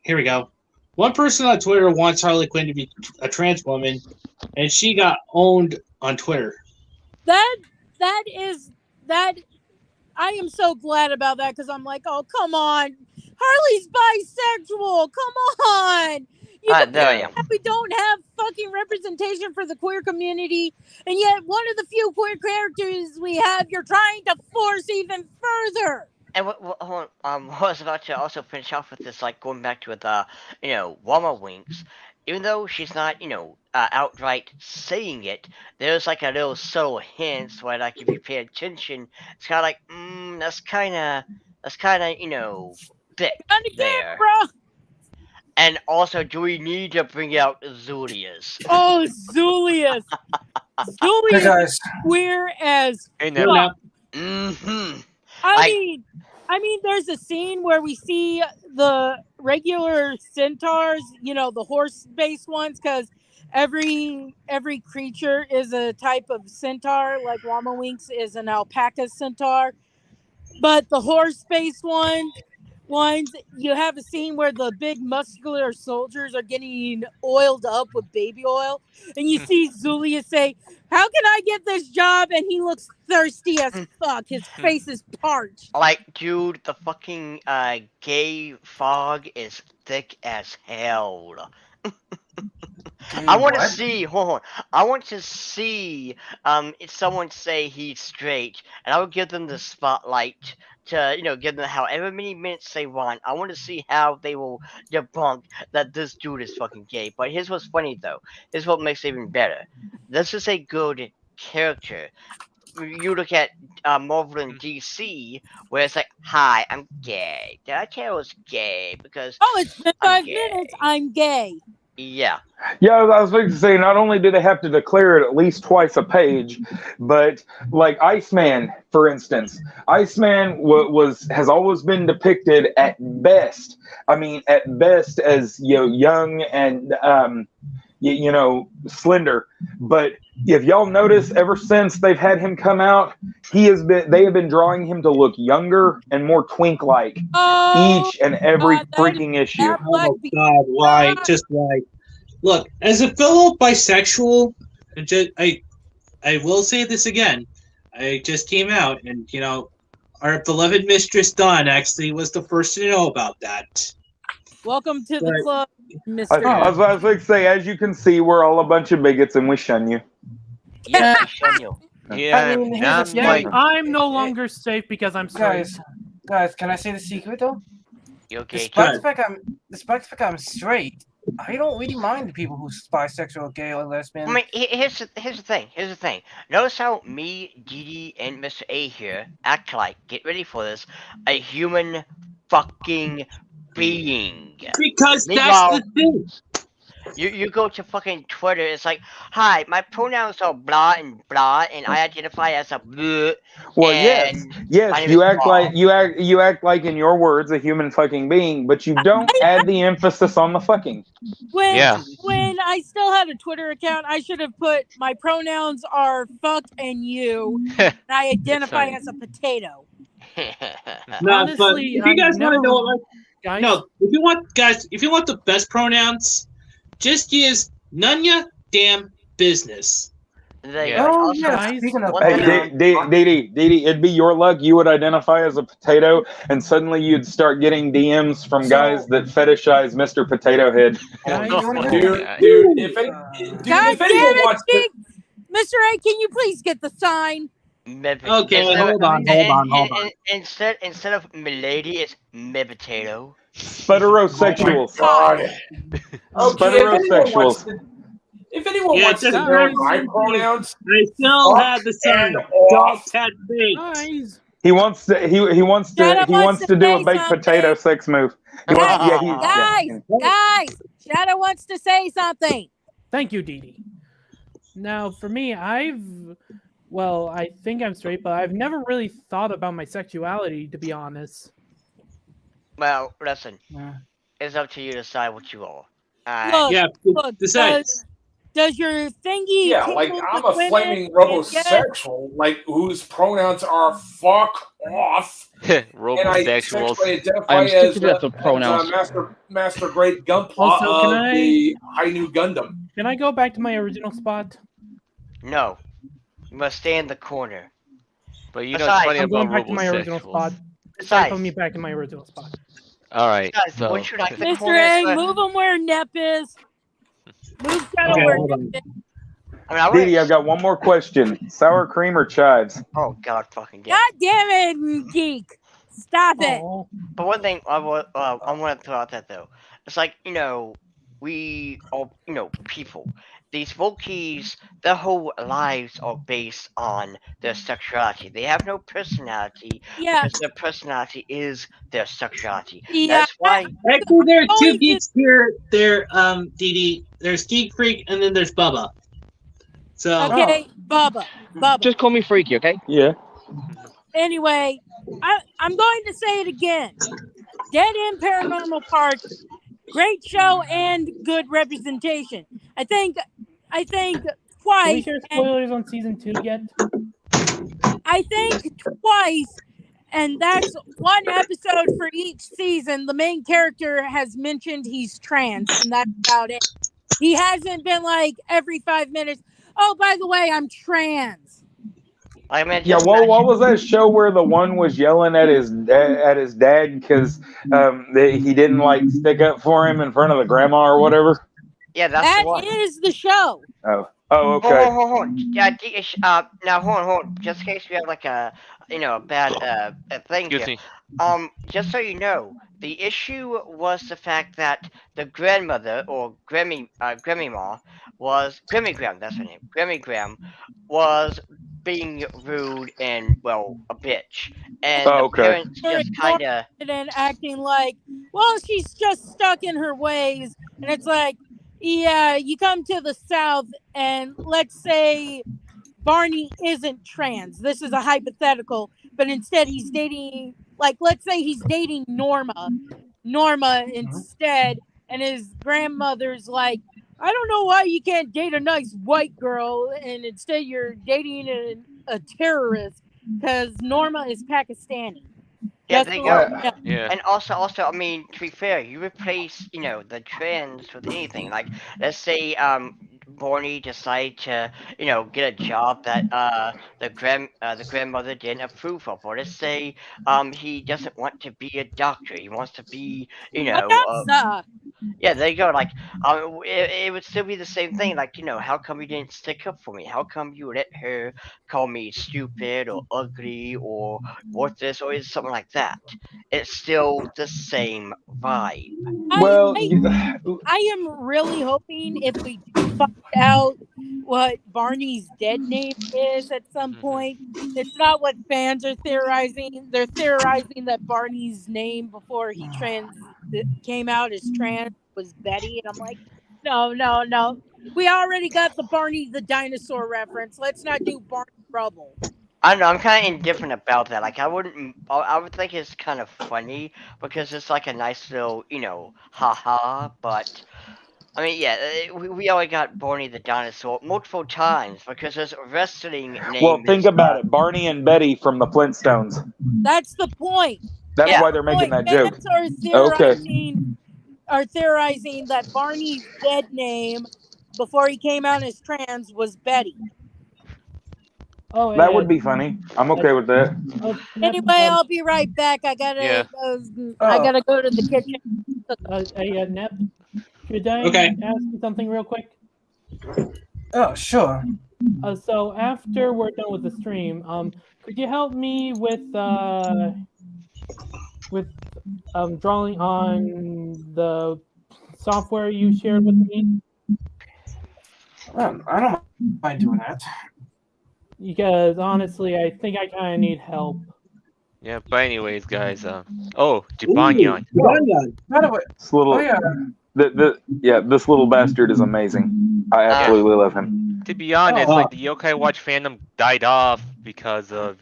Here we go. One person on Twitter wants Harley Quinn to be a trans woman, and she got owned on Twitter. That I am so glad about that because I'm like, oh come on, Harley's bisexual. Come on, we don't have fucking representation for the queer community, and yet one of the few queer characters we have, you're trying to force even further. And what I was about to also finish off with this, like going back to the, Wamawinks. Even though she's not, outright saying it, there's like a little subtle hint where, like, if you pay attention, it's kind of like, that's kind of, thick there. Bro. And also, do we need to bring out Zulius? Oh, Zulius. Zulius is queer as fuck. I mean, there's a scene where we see the regular centaurs, the horse-based ones, because every creature is a type of centaur. Like Wamawinks is an alpaca centaur, but the horse-based ones, you have a scene where the big muscular soldiers are getting oiled up with baby oil, and you see Zulius say, how can I get this job? And he looks thirsty as fuck. His face is parched. Like, dude, the fucking gay fog is thick as hell. I want to see. Hold on. I want to see if someone say he's straight, and I will give them the spotlight to give them however many minutes they want. I want to see how they will debunk that this dude is fucking gay. But here's what's funny though. Here's what makes it even better. This is a good character. You look at Marvel and DC, where it's like, "Hi, I'm gay." Did I tell I was gay? Because it's been 5 minutes. I'm gay. Yeah. Yeah, I was going to say, not only do they have to declare it at least twice a page, but like Iceman, for instance, Iceman has always been depicted at best. I mean, at best as young and slender. But if y'all notice, ever since they've had him come out, they have been drawing him to look younger and more twink-like each and every freaking issue. Oh my God! Why? Just why? Look, as a fellow bisexual, I will say this again. I just came out, and our beloved mistress Dawn actually was the first to know about that. Welcome to the club, Mr. I was going to say, as you can see, we're all a bunch of bigots, and we shun you. Yeah, we shun you. Yeah, I mean, I'm no longer safe because I'm straight. Guys, can I say the secret though? You okay? Despite the fact I'm straight, I don't really mind the people who's bisexual, gay, or lesbian. I mean, here's the thing. Notice how me, Dee, and Mr. A here act like, get ready for this, a human fucking being. Because that's the thing. You go to fucking Twitter. It's like, hi, my pronouns are blah, and I identify as a bleh, Well, and my yes, name is you act Bob. like you act like in your words a human fucking being, but you don't add the emphasis on the fucking. When Yeah. when I still had a Twitter account, I should have put my pronouns are fuck and you, and I identify funny. as a potato. No, Honestly, but if you I've guys want never- to know what, Guys, no, if you want the best pronouns, just use none ya damn business. Like, Yeah. Oh also, yeah, Guys, speaking of one Hey, thing, Dee, it'd be your luck. You would identify as a potato, and suddenly you'd start getting DMs from So- guys that fetishize Mr. Potato Head. Guys, Oh my Dude, God. if any, dude, God if anyone damn it, wants to, Geek! Mr. A, can you please get the sign? Okay, instead of- hold on. Instead of milady, it's me potato. Sputterosexuals. God. Okay, Sputterosexuals. if anyone Yeah, wants to just know guys, my pronouns, I still fuck have the sign. and Don't off. catch bait. guys, He wants to. He wants to. Shadow He wants wants to to do a say baked something. potato sex move. He wants. Yeah. He. Guys, Yeah. guys, Shadow wants to say something. thank you, Dee Dee. Now, for me, I think I'm straight, but I've never really thought about my sexuality, to be honest. Well, listen, Yeah. it's up to you to decide what you are. Look, Yeah, look, decide. does your thingy Yeah, like tingle I'm with a women? flaming And yes, robosexual, like whose pronouns are fuck off, and I Robosexuals. sexually I identify am sick as, to death of pronouns. Master Great Gunpla Also, can of the High New Gundam. Can I go back to my original spot? No, you must stay in the corner. But you know, Besides, it's funny I'm about going back to my original spot. robosexuals. Sorry, put Besides, me back in my original spot. All right. besides, So what you like the Mr. corner? A, move him where Nep is. Move Shadow Okay, where hold Nep on. is. I mean, I Dee Dee, wouldn't. I've got one more question. Sour cream or chives? Oh God, fucking damn. God damn it, Geek. Stop it. Oh, But one thing I want to throw out that though, it's like we are people. These Wokies, their whole lives are based on their sexuality. They have no personality Yeah, because their personality is their sexuality. yeah. That's why. Actually, there are Going two to- geeks here. Dee Dee. There's Geek Freak, and then there's Bubba. So Okay, Bubba. Just call me freaky, okay? Yeah. Anyway, I'm going to say it again. Dead End Paranormal Park, great show and good representation. I think can we twice. share And spoilers on season 2 yet? I think twice, and that's one episode for each season. The main character has mentioned he's trans, and that's about it. He hasn't been like every 5 minutes. Oh, by the way, I'm trans. I mean, Yeah. just What was that show where the one was yelling at his dad because he didn't like stick up for him in front of the grandma or whatever? yeah, that's That the one. is the show. Oh. Hold Okay. on. Yeah, now hold on. Just in case we have like a bad a thing excuse here. me. Just so you know, the issue was the fact that the grandmother or Grandma was Graham, that's her name. Graham was being rude and a bitch, and Oh, the okay. parents Or just kind of and acting like, well, she's just stuck in her ways. And it's like, yeah, you come to the South and let's say Barney isn't trans. This is a hypothetical, but instead he's dating, like, let's say he's dating Norma instead. And his grandmother's like, I don't know why you can't date a nice white girl and instead you're dating a terrorist because Norma is Pakistani. yeah, Just they to go. let you know. Yeah. And also, I mean, to be fair, you replace, the trans with anything. Like, let's say, Barney decided to, get a job that the grandmother didn't approve of, or let's say, he doesn't want to be a doctor. He wants to be, yeah, there you go. Like, it would still be the same thing. Like, how come you didn't stick up for me? How come you let her call me stupid or ugly or worthless or something like that? It's still the same vibe. Well, I am really hoping if we do find out what Barney's dead name is at some point, it's not what fans are theorizing. They're theorizing that Barney's name before he came out as trans was Betty, and I'm like, No. We already got the Barney the dinosaur reference. Let's not do Barney Rubble. I don't know. I'm kind of indifferent about that. Like, I wouldn't. I would think it's kind of funny because it's like a nice little, haha. But I mean, yeah, we already got Barney the dinosaur multiple times because his wrestling name Well, think is. about it. Barney and Betty from the Flintstones. That's the point. That's Yeah. why they're making that joke. Fans are theorizing that Barney's dead name before he came out as trans was Betty. Oh, That would be funny. I'm okay with that. Anyway, I'll be right back. I gotta go to the kitchen. Nep, could I ask you something real quick? Oh, sure. So after we're done with the stream, could you help me with drawing on the software you shared with me? I don't mind doing that. Because honestly, I think I kind of need help. Yeah, but anyways, guys. Jibanyan. By the way, This little, yeah. this little bastard is amazing. I absolutely love him. To be honest, like the Yokai Watch fandom died off because of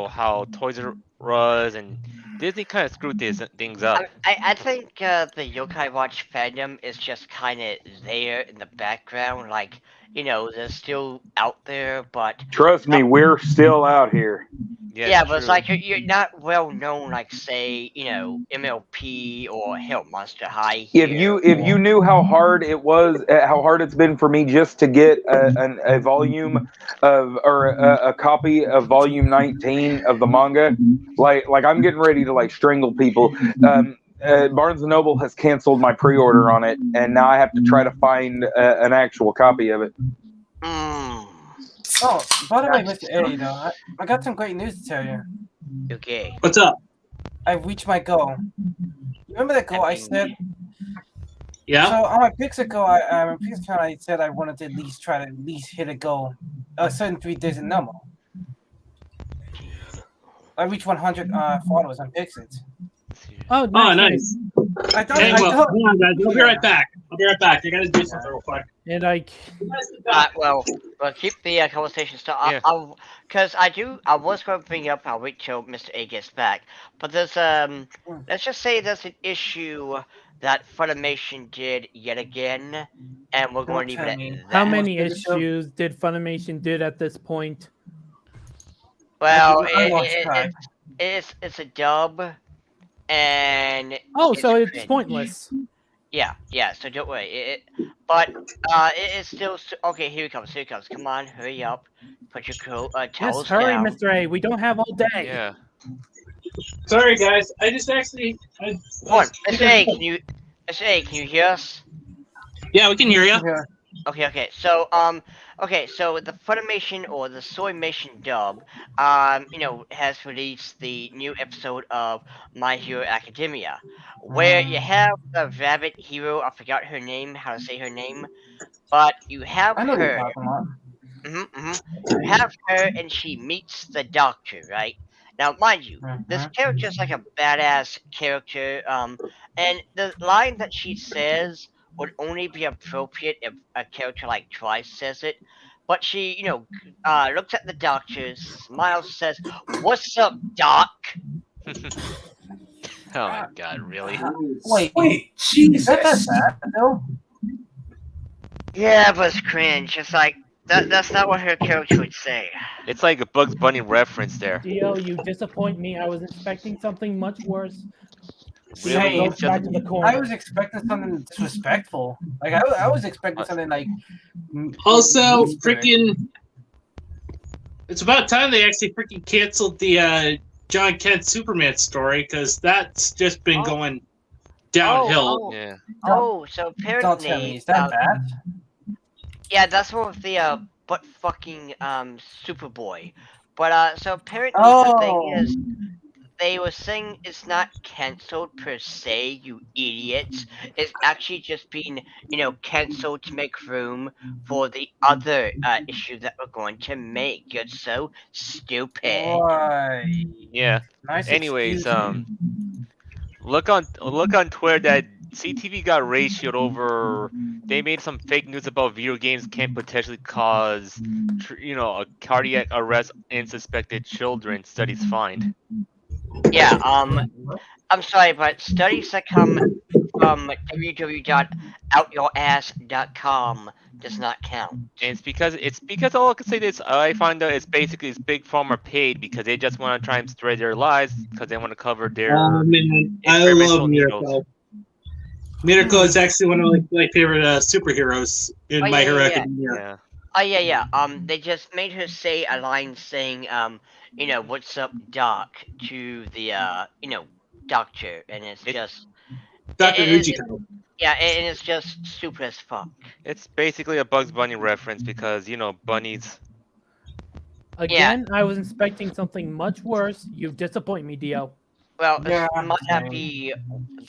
how Toys R Us and Disney kind of screwed things up. I think the Yokai Watch fandom is just kind of there in the background, like they're still out there, but Trust me, we're still out here. yeah, but it's like you're not well known, like say MLP or hell Monster High. If you knew how hard it was, how hard it's been for me just to get a volume of a copy of volume 19 of the manga, like I'm getting ready to like strangle people. Barnes and Noble has canceled my pre-order on it, and now I have to try to find an actual copy of it. Oh, by the way, Mr. A, though, I got some great news to tell you. Okay. What's up? I reached my goal. Remember that goal I said? Yeah. So on my Pixar I said I wanted to try to hit a goal, a certain 3 digit number. I reached 100 followers on Pixar. Oh, nice. I thought. Hold on, guys. I'll be right back. I gotta do something real quick. And I. Well, keep the conversation started. Because I was going to bring up. I'll wait till Mr. A gets back. But there's let's just say there's an issue that Funimation did yet again, and we're going to leave it at that. How many issues did Funimation did at this point? Well, it's a dub. And so it's pointless. Yeah. So don't worry. But it's still okay. Here he comes. Come on, hurry up. Put your towels hurry, down. Mr. A. We don't have all day. Yeah. Sorry, guys. I just actually. What, Mr. A? Can you hear us? Yeah, we can hear you. Yeah. Okay. So so the Funimation or the Soymation dub, has released the new episode of My Hero Academia, where you have the rabbit hero. I forgot how to say her name, but you have I know her. you're talking about. You have her, and she meets the doctor, right? Now, mind you, this character is like a badass character, and the line that she says would only be appropriate if a character like Twice says it. But she, looks at the doctor, smiles, says, "What's up, Doc?" Oh my god, really? Wait, Jesus. Is that bad, though? Yeah, but it's cringe. It's like, that's not what her character would say. It's like a Bugs Bunny reference there. Dio, you disappoint me. I was expecting something much worse. Really? Goes back to the corner. I was expecting something disrespectful. Like I was expecting something like. Also, freaking. It's about time they actually freaking canceled the John Kent Superman story, because that's just been going downhill. Yeah. Oh, so apparently. Don't tell me, is that bad? Yeah, that's one of the butt fucking Superboy. But so apparently the thing is, they were saying it's not cancelled per se, you idiots. It's actually just being, cancelled to make room for the other issue that we're going to make. You're so stupid. Why? Yeah. Nice Anyways, excuse. look on Twitter that CTV got ratioed over. They made some fake news about video games can potentially cause, a cardiac arrest in suspected children. Studies find. Yeah, I'm sorry, but studies that come from www.outyourass.com does not count. And it's because all I can say is I find that it's big pharma paid because they just want to try and spread their lies because they want to cover their Oh man, I love experimental needles. Miracle. Miracle is actually one of my favorite superheroes in Oh, My yeah, Hero yeah, yeah. Academia. Yeah. Oh yeah. They just made her say a line saying, what's up, Doc, to the doctor, and it's just Dr. it- Ujiko. yeah, and it's just stupid as fuck. It's basically a Bugs Bunny reference because bunnies. Again, I was expecting something much worse. You disappoint me, Dio. Well, Yeah, it might not same. be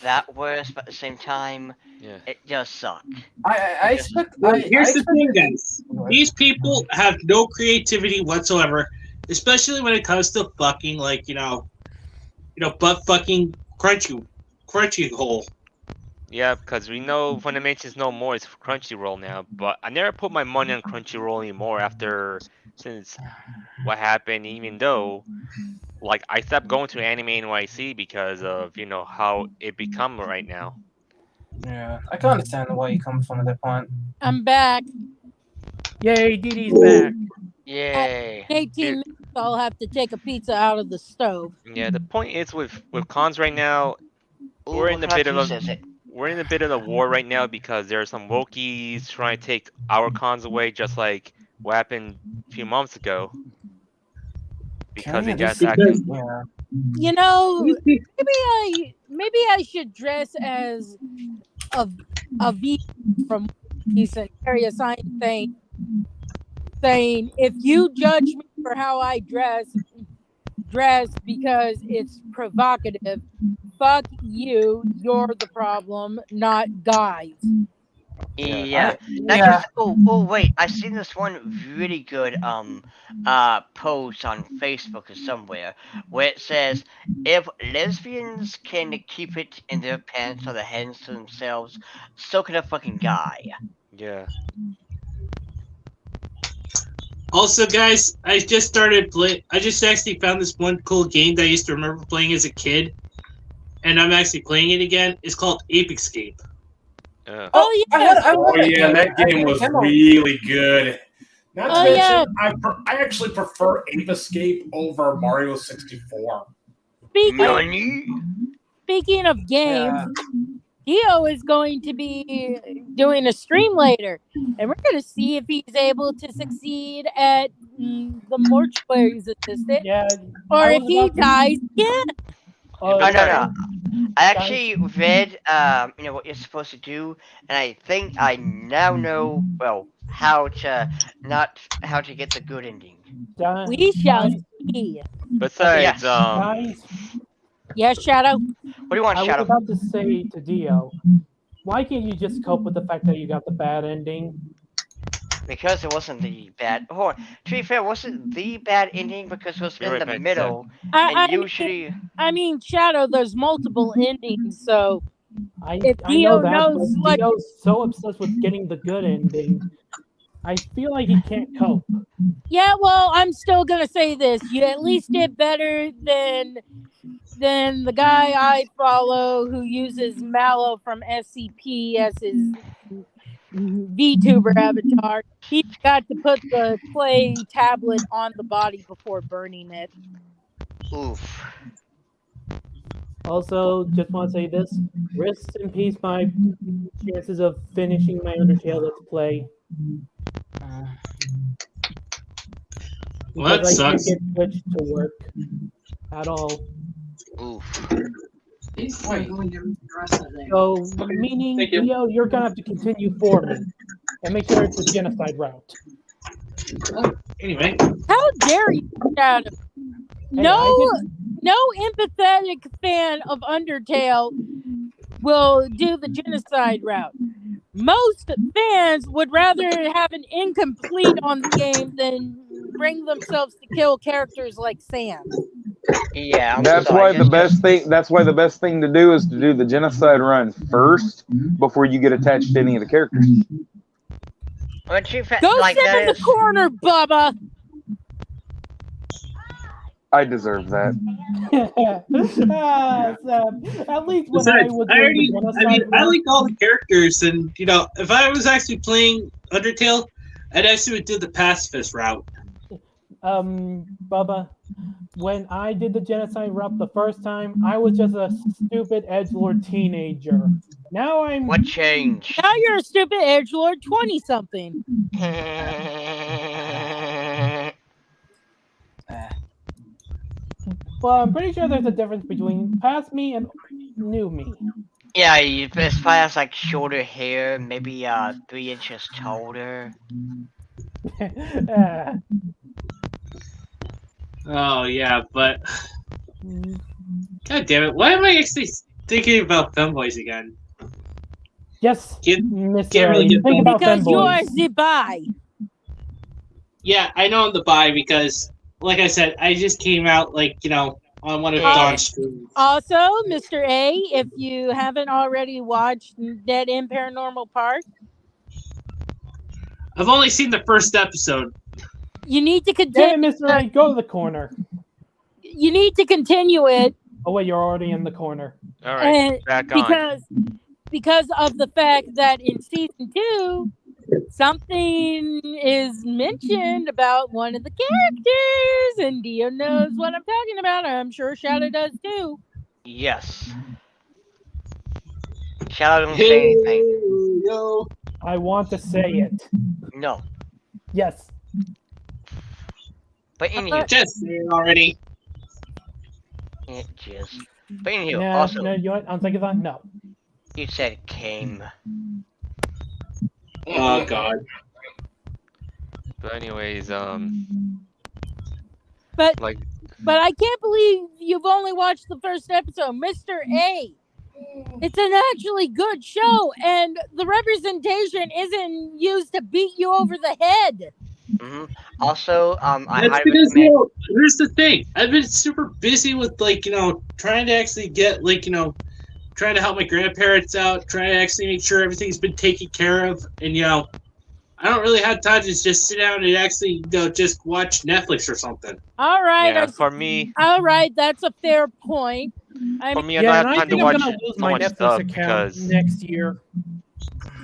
that worse, but at the same time, Yeah. it does suck. I expect. Well, I here's the thing, expected- guys. These people have no creativity whatsoever, especially when it comes to fucking butt fucking Crunchyroll. Yeah, because we know Funimation's no more. It's Crunchyroll now. But I never put my money on Crunchyroll anymore since what happened. Even though, I stopped going to Anime NYC because of how it become right now. Yeah, I can understand where you come from at that point. I'm back. Yay, Dee Dee's back. Yay! In 18 minutes, I'll have to take a pizza out of the stove. Yeah, the point is with cons right now, we're in a bit of a war right now because there are some wokies trying to take our cons away, just like what happened a few months ago. Because it got attacked. Yeah. You know, maybe I should dress as a V from and carry a sign saying if you judge me for how I dress because it's provocative, fuck you. You're the problem, not guys. Yeah. Yeah. Oh wait, I seen this one really good post on Facebook or somewhere where it says if lesbians can keep it in their pants or their hands to themselves, so can a fucking guy. Yeah. Also, guys, I just started play. I just actually found this one cool game that I used to remember playing as a kid, and I'm actually playing it again. It's called Ape Escape. Oh yeah. That game was really good. Not to mention, I actually prefer Ape Escape over Mario 64. Speaking of games, Dio is going to be doing a stream later, and we're going to see if he's able to succeed at the mortuary's assistant, or if he dies again. No. I actually read, what you're supposed to do, and I think I now know, how to get the good ending. We shall see. Besides, Yes, Shadow. What do you want, Shadow? I was about to say to Dio, why can't you just cope with the fact that you got the bad ending? Because it wasn't the bad. To be fair, it wasn't the bad ending because it was in the middle. I mean, Shadow. There's multiple endings, so if I know Dio that, knows, but Dio's so obsessed with getting the good ending. I feel like he can't cope. Yeah, well, I'm still gonna say this. You at least did better than the guy I follow who uses Mallow from SCP as his VTuber avatar. He got to put the clay tablet on the body before burning it. Oof. Also, just want to say this. Rest in peace my chances of finishing my Undertale Let's Play. Well, that sucks. I can't get Twitch to work at all. Oof. So, meaning, Leo, you're going to have to continue for me. And make sure it's the genocide route. Anyway. How dare you, Shadow? No empathetic fan of Undertale will do the genocide route. Most fans would rather have an incomplete on the game than bring themselves to kill characters like Sam. Yeah, I'm That's sorry. why the just- best thing. That's why the best thing to do is to do the genocide run first before you get attached to any of the characters. But you Go like sit that in the is corner, Bubba. I deserve that. So, at least when Besides, I was I doing already, the I mean, genocide I run, like all the characters, and if I was actually playing Undertale, I'd actually do the pacifist route. Bubba, when I did the genocide route the first time, I was just a stupid edgelord teenager. Now I'm. what changed. Now you're a stupid edgelord 20-something. Well, I'm pretty sure there's a difference between past me and new me. Yeah, you best probably has like shorter hair, maybe 3 inches taller. Uh, Oh yeah, but God damn it! Why am I actually thinking about femboys again? yes, Can't Mr. really A, get think about Because you are femboys. the bi. Yeah, I know I'm the bi because, like I said, I just came out on one of Yeah. Dawn's streams. Also, Mr. A, if you haven't already watched Dead End Paranormal Park, I've only seen the first episode. you need to Damn continue. it, Mr. A, go to the corner. You need to continue it Oh wait, you're already in the corner. All right, and back on. because of the fact that in season 2 something is mentioned about one of the characters, and Dio knows what I'm talking about. I'm sure Shadow does too. Yes. Shadow don't say anything. Yo. I want to say it. No. Yes. But anywho, Just say it already. jizz. But anywho, No, also no, you know what? I'm thinking that. No. you said came. Oh God. But anyways, But like but I can't believe you've only watched the first episode, Mr. A. It's an actually good show, and the representation isn't used to beat you over the head. hmm Also, I That's highly because recommend. here's the thing. I've been super busy with trying to actually get trying to help my grandparents out, trying to actually make sure everything's been taken care of, and I don't really have time to just sit down and actually just watch Netflix or something. All right, yeah, for me, all right, that's a fair point. I for mean, me, I Yeah, don't and have I time to think I'm watch gonna lose so my much Netflix stuff account because next year.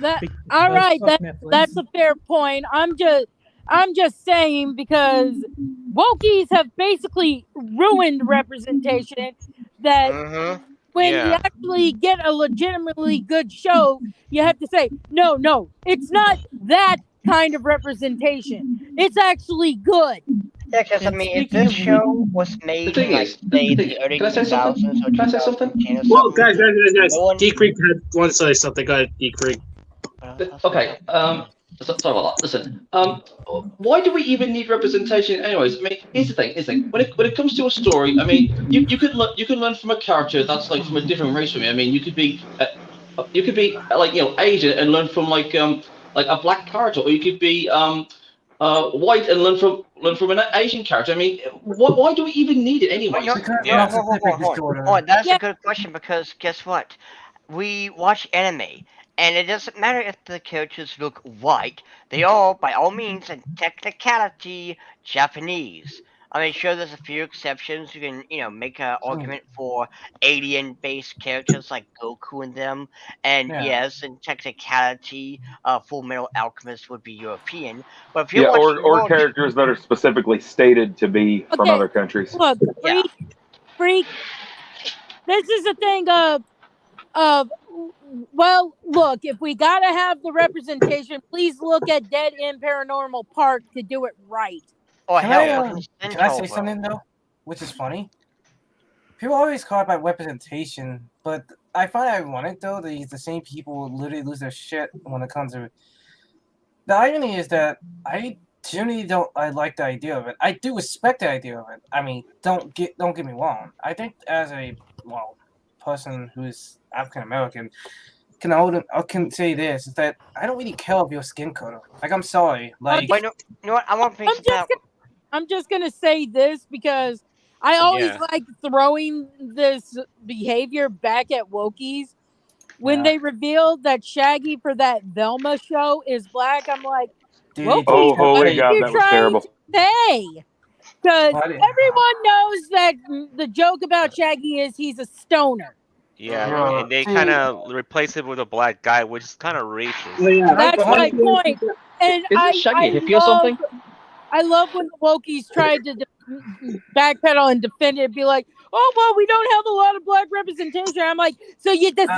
that Because all right, fuck that Netflix. that's a fair point. I'm just saying because wokies have basically ruined representation that when you yeah. actually get a legitimately good show, you have to say, no, it's not that kind of representation. It's actually good. Yeah, because I And mean, if speaking this of show was The made thing in like is, say the early can I say something? 2000s or Can I say something? 2010 or Well, something, guys, no one. D Creek had want to say something. Go ahead, D Creek. Okay. Sorry about that. Listen. Why do we even need representation, anyways? I mean, here's the thing. When it comes to a story, I mean, you can learn from a character that's like from a different race from you. I mean, you could be like Asian and learn from like a black character, or you could be white and learn from an Asian character. I mean, why do we even need it anyways? No, Because Yeah. of specific disorder. Oh, that's Yeah. a good question because guess what? We watch anime, and it doesn't matter if the characters look white. They all, by all means, and technicality, Japanese. I mean, sure, there's a few exceptions. You can, make an argument for alien-based characters like Goku and them. And Yeah. yes, in technicality, Full Metal Alchemist would be European. But if you're Yeah, watching or World, characters that are specifically stated to be from Okay. other countries. Look, Yeah. freak. This is a thing of well, look, if we gotta have the representation, please look at Dead End Paranormal Park to do it right. Oh Can hell, I, look at Can I say Sentinel, bro. something though? Which is funny. People always call about representation, but I find it ironic though that the same people literally lose their shit when it comes to. The irony is that I genuinely don't. I like the idea of it. I do respect the idea of it. I mean, don't get me wrong. I think as a person who's African American, I can say this is that I don't really care of your skin color. Like, I'm sorry. Like, Wait, no, you know what? I want to bring something up. I'm just gonna say this because I always Yeah. like throwing this behavior back at Wokies. When Yeah. they revealed that Shaggy for that Velma show is black, I'm like, Dude, Oh, Wokies, what holy are God, you that was trying to terrible. say? Because What? everyone knows that the joke about Shaggy is he's a stoner. Yeah, Bro, and they dude. kind of replace it with a black guy, which is kind of racist. Oh yeah. Can I That's can my I point. And Isn't Shaggy a hippie or something? I love when the Wokies tried to backpedal and defend it and be like, oh, well, we don't have a lot of black representation. I'm like, so you decide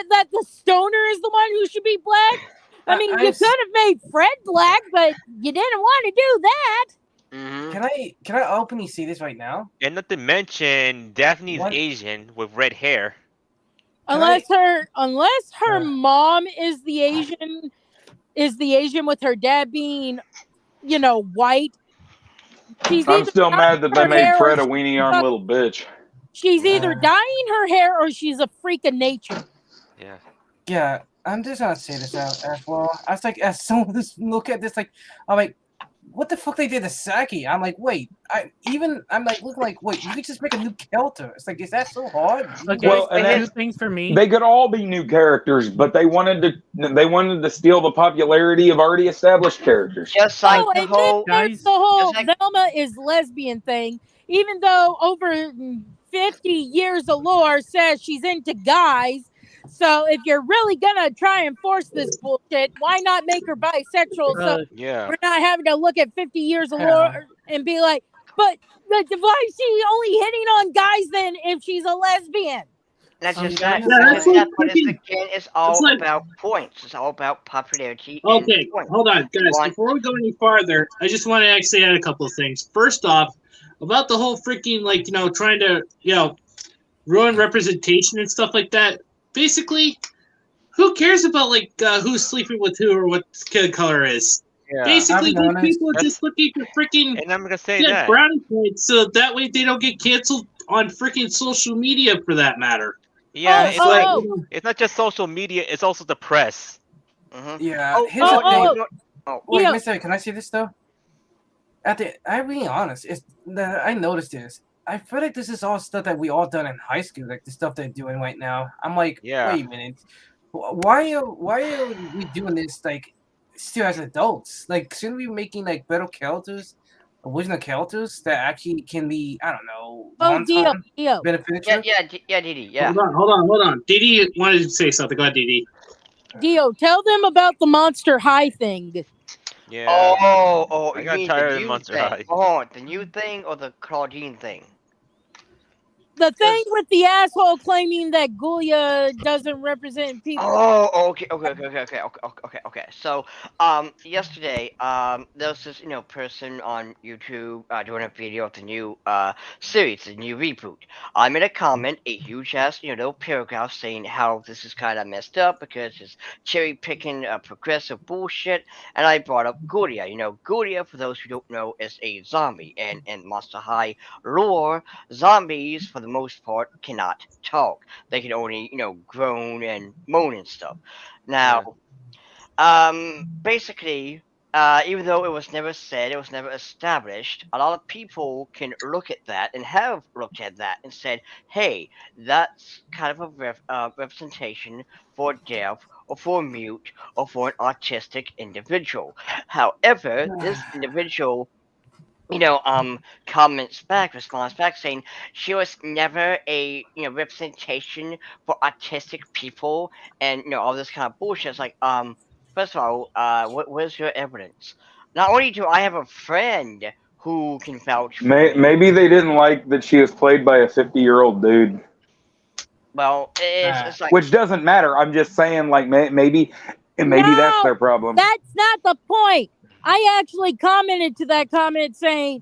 that the stoner is the one who should be black? I mean, you could have made Fred black, but you didn't want to do that. Mm-hmm. can I openly see this right now? And not to mention, Daphne's What? Asian with red hair. Can Unless her Uh. mom is the Asian with her dad being, white. She's I'm either still dyeing mad that they her made hair or Fred a weenie arm little bitch. she's either dyeing her hair or she's a freak of nature. Yeah. Yeah, I'm just gonna say this out as well. I was like, as soon as look at this, like, I'm like, what the fuck they did to Saki? I'm like, wait, I'm like, looking like, wait, you could just make a new character. It's like, is that so hard? Okay, Well, and two then things for me. they could all be new characters, but they wanted to steal the popularity of already established characters. Just like Oh, the and whole. then there's Guys, the whole Just like- Velma is lesbian thing. Even though over 50 years of lore says she's into guys. So if you're really gonna try and force this bullshit, why not make her bisexual? So Yeah. we're not having to look at 50 years of lore and be like, but why is she only hitting on guys then if she's a lesbian? Not I'm just that, gonna not Yeah, just that's that, like but it's freaking. again, it's all It's like about points. It's all about popularity and okay. points. Hold on, guys. Want- Before we go any farther, I just want to actually add a couple of things. First off, about the whole freaking trying to ruin representation and stuff like that. Basically, who cares about who's sleeping with who or what skin color is? Yeah. Basically, I'll be these honest, people are just looking for freaking And I'm gonna say that. brownie points, so that way they don't get canceled on freaking social media, for that matter. Yeah, Oh, it's oh, like oh. it's not just social media; it's also the press. Mhm. Yeah, Oh, here's oh, the thing. oh, no- oh, Wait, Yeah. Mister, can I see this though? I'm being honest. It's that I noticed this. I feel like this is all stuff that we all done in high school, like the stuff they're doing right now. I'm like, Yeah. wait a minute, why are we doing this like still as adults? Like, shouldn't we be making like better characters, original characters that actually can be, I don't know, Oh, Dio. beneficial? yeah, Didi, yeah. Hold on. Didi wanted to say something. Go ahead, Didi. Dio, tell them about the Monster High thing. Yeah. Oh, I you got mean tired the of new Monster thing? High. Oh, the new thing or the Claudine thing? The thing with the asshole claiming that Gulia doesn't represent people. Oh, okay. So, yesterday, there was this, person on YouTube, doing a video of the new, series, the new reboot. I made a comment, a huge ass, little paragraph saying how this is kind of messed up because it's cherry picking, progressive bullshit, and I brought up Gulia. Gulia, for those who don't know, is a zombie, and in Monster High lore, zombies, for the most part, cannot talk. They can only, groan and moan and stuff. Now, basically, even though it was never said, it was never established, a lot of people can look at that and have looked at that and said, hey, that's kind of a representation for deaf or for mute or for an autistic individual. However, this individual response back saying she was never a, representation for autistic people and, all this kind of bullshit. It's like, first of all, where's your evidence? Not only do I have a friend who can vouch for me, Maybe they didn't like that she was played by a 50-year-old dude. well, it's like, Which doesn't matter. I'm just saying, like, maybe that's their problem. That's not the point. I actually commented to that comment saying,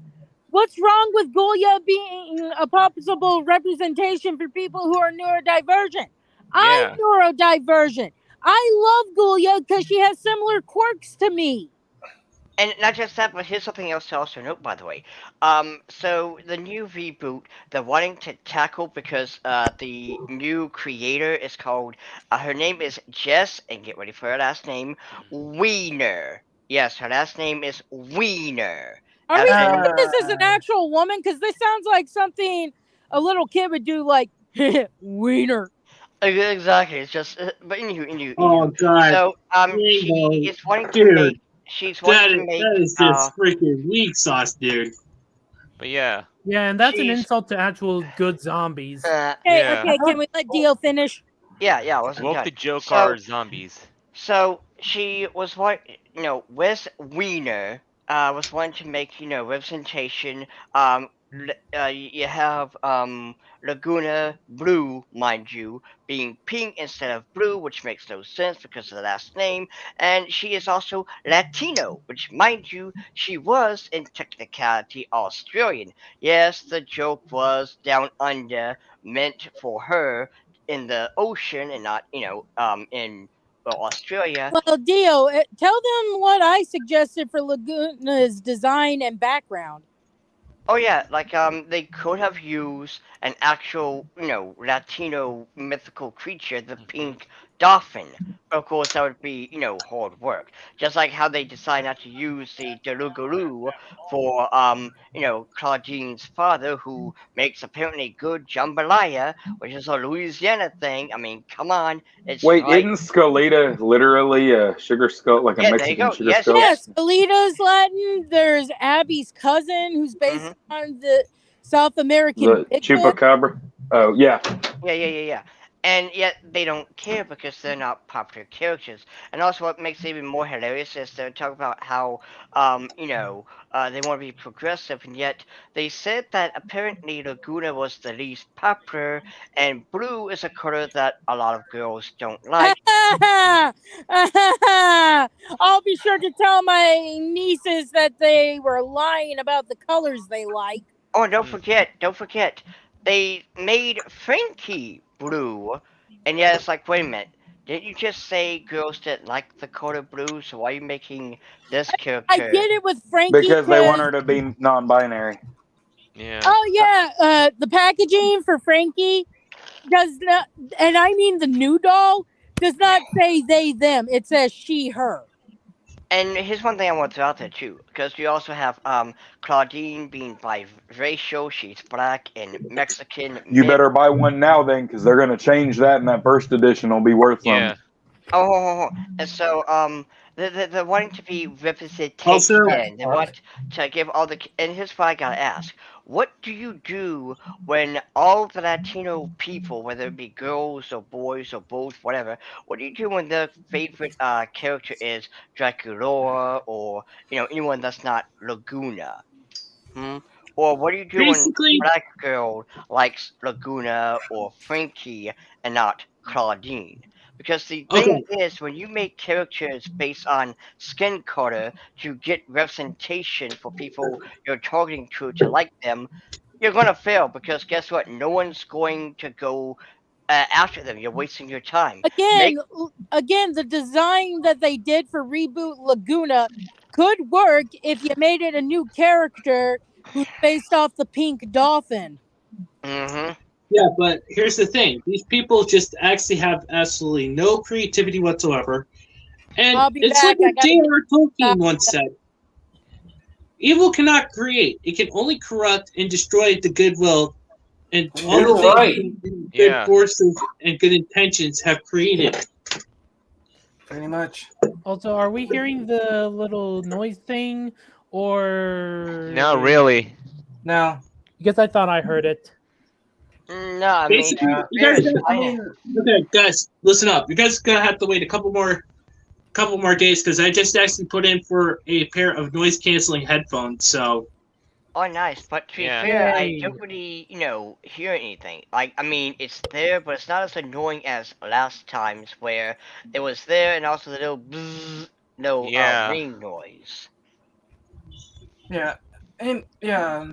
what's wrong with Gulia being a possible representation for people who are neurodivergent? I'm neurodivergent. I love Gulia because she has similar quirks to me. and not just that, but here's something else to also note, by the way. So the new reboot, they're wanting to tackle because the new creator is called, her name is Jess, and get ready for her last name, Wiener. Yes, her last name is Wiener. Are we As in- sure this is an actual woman? Because this sounds like something a little kid would do, like wiener. Exactly. It's just, but Oh god, So she Rainbow, is wanting to dude, make. She's wanting to make. that is just freaking weak sauce, dude. But yeah. Yeah, and that's an She's- insult to actual good zombies. Okay, Yeah. okay. Can we let Dio finish? Yeah, I wasn't Woke done. the joke So- are zombies. So she was Wes Wiener was wanting to make, representation. You have Laguna Blue, mind you, being pink instead of blue, which makes no sense because of the last name. And she is also Latino, which, mind you, she was in technicality Australian. Yes, the joke was down under, meant for her in the ocean and not, in Australia. Well, Dio, tell them what I suggested for Laguna's design and background. Oh yeah, they could have used an actual, Latino mythical creature, the pink dolphin. Of course, that would be, hard work. Just like how they decide not to use the Deluguru for, Claudine's father, who makes apparently good jambalaya, which is a Louisiana thing. I mean, come on, it's Wait, right. isn't Scolita literally a sugar skull, like a Yeah, there you Mexican go. sugar Yes, skull? Yes, Alita's Latin. There's Abby's cousin, who's based on the South American The Bigfoot. chupacabra. Oh yeah. Yeah. And yet they don't care because they're not popular characters. And also, what makes it even more hilarious is they talk about how, they want to be progressive, and yet they said that apparently Laguna was the least popular, and blue is a color that a lot of girls don't like. I'll be sure to tell my nieces that they were lying about the colors they like. Oh, and don't forget, they made Frankie blue, and yeah, it's like, wait a minute, didn't you just say girls didn't like the color blue? So why are you making this character? I did it with Frankie Because they want her to be non-binary. Yeah. Oh yeah, the packaging for Frankie does not, and I mean the new doll does not say they them. It says she her. And here's one thing I want to throw out there too, because you also have Claudine being biracial. She's black and Mexican. You better buy one now then, because they're gonna change that, and that first edition will be worth Yeah. something. Oh, and so they're wanting to be representation. Also- They want to give all the. And here's what I gotta ask: what do you do when all the Latino people, whether it be girls or boys or both, whatever, what do you do when their favorite character is Dracula or anyone that's not Laguna? Or what do you do Basically- when black girl likes Laguna or Frankie and not Claudine? Because the thing is, when you make characters based on skin color to get representation for people you're targeting to like them, you're gonna fail because guess what? No one's going to go after them. You're wasting your time. Again, the design that they did for Reboot Laguna could work if you made it a new character who's based off the pink dolphin. Mm-hmm. Yeah, but here's the thing: these people just actually have absolutely no creativity whatsoever, and I'll be it's back. like what I gotta J.R. Tolkien once said: "Evil cannot create; it can only corrupt and destroy the goodwill and all You're the things right. good Yeah. forces and good intentions have created." Pretty much. Also, are we hearing the little noise thing, or Not really. No. Because I thought I heard it. No, I mean, Basically, you guys okay, guys, listen up. You guys gonna have to wait a couple more days because I just actually put in for a pair of noise canceling headphones. So oh, nice. But to be Yeah. fair, I Yay. don't really, hear anything. Like, I mean, it's there, but it's not as annoying as last times where it was there and also the little bzzz, Yeah. ring noise. Yeah. And yeah.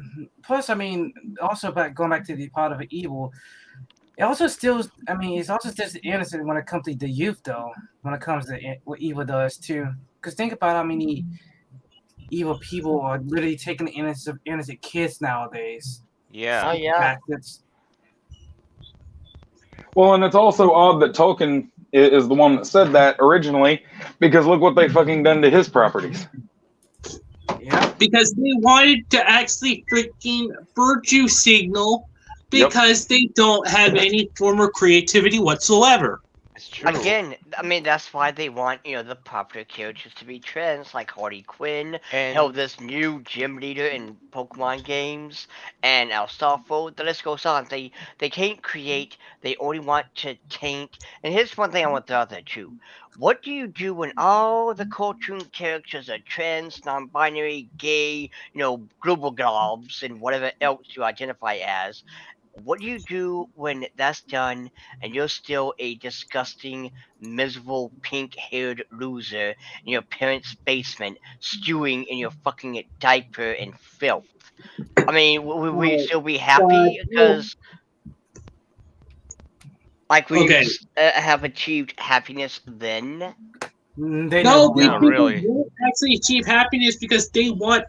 Plus, I mean, also going back to the part of evil, it also still. I mean, it's also just innocent when it comes to the youth, though. When it comes to what evil does too. Because think about how many evil people are literally taking the innocent kids nowadays. Yeah. Oh, yeah. Bastards. Well, and it's also odd that Tolkien is the one that said that originally, because look what they fucking done to his properties. Yeah. because they wanted to actually freaking virtue signal because they don't have any form of creativity whatsoever. It's true. Again, I mean, that's why they want, the popular characters to be trans, like Harley Quinn, And this new gym leader in Pokemon games, and Alstafo. The list goes on. They can't create, they only want to taint. And here's one thing I want to throw out there, too. What do you do when all the cartoon characters are trans, non-binary, gay, global globs, and whatever else you identify as? What do you do when that's done and you're still a disgusting, miserable, pink-haired loser in your parents' basement, stewing in your fucking diaper and filth? I mean, will we still be happy because, like, we Okay. have achieved happiness then? They No, never these Not people will. really. won't actually achieve happiness because they want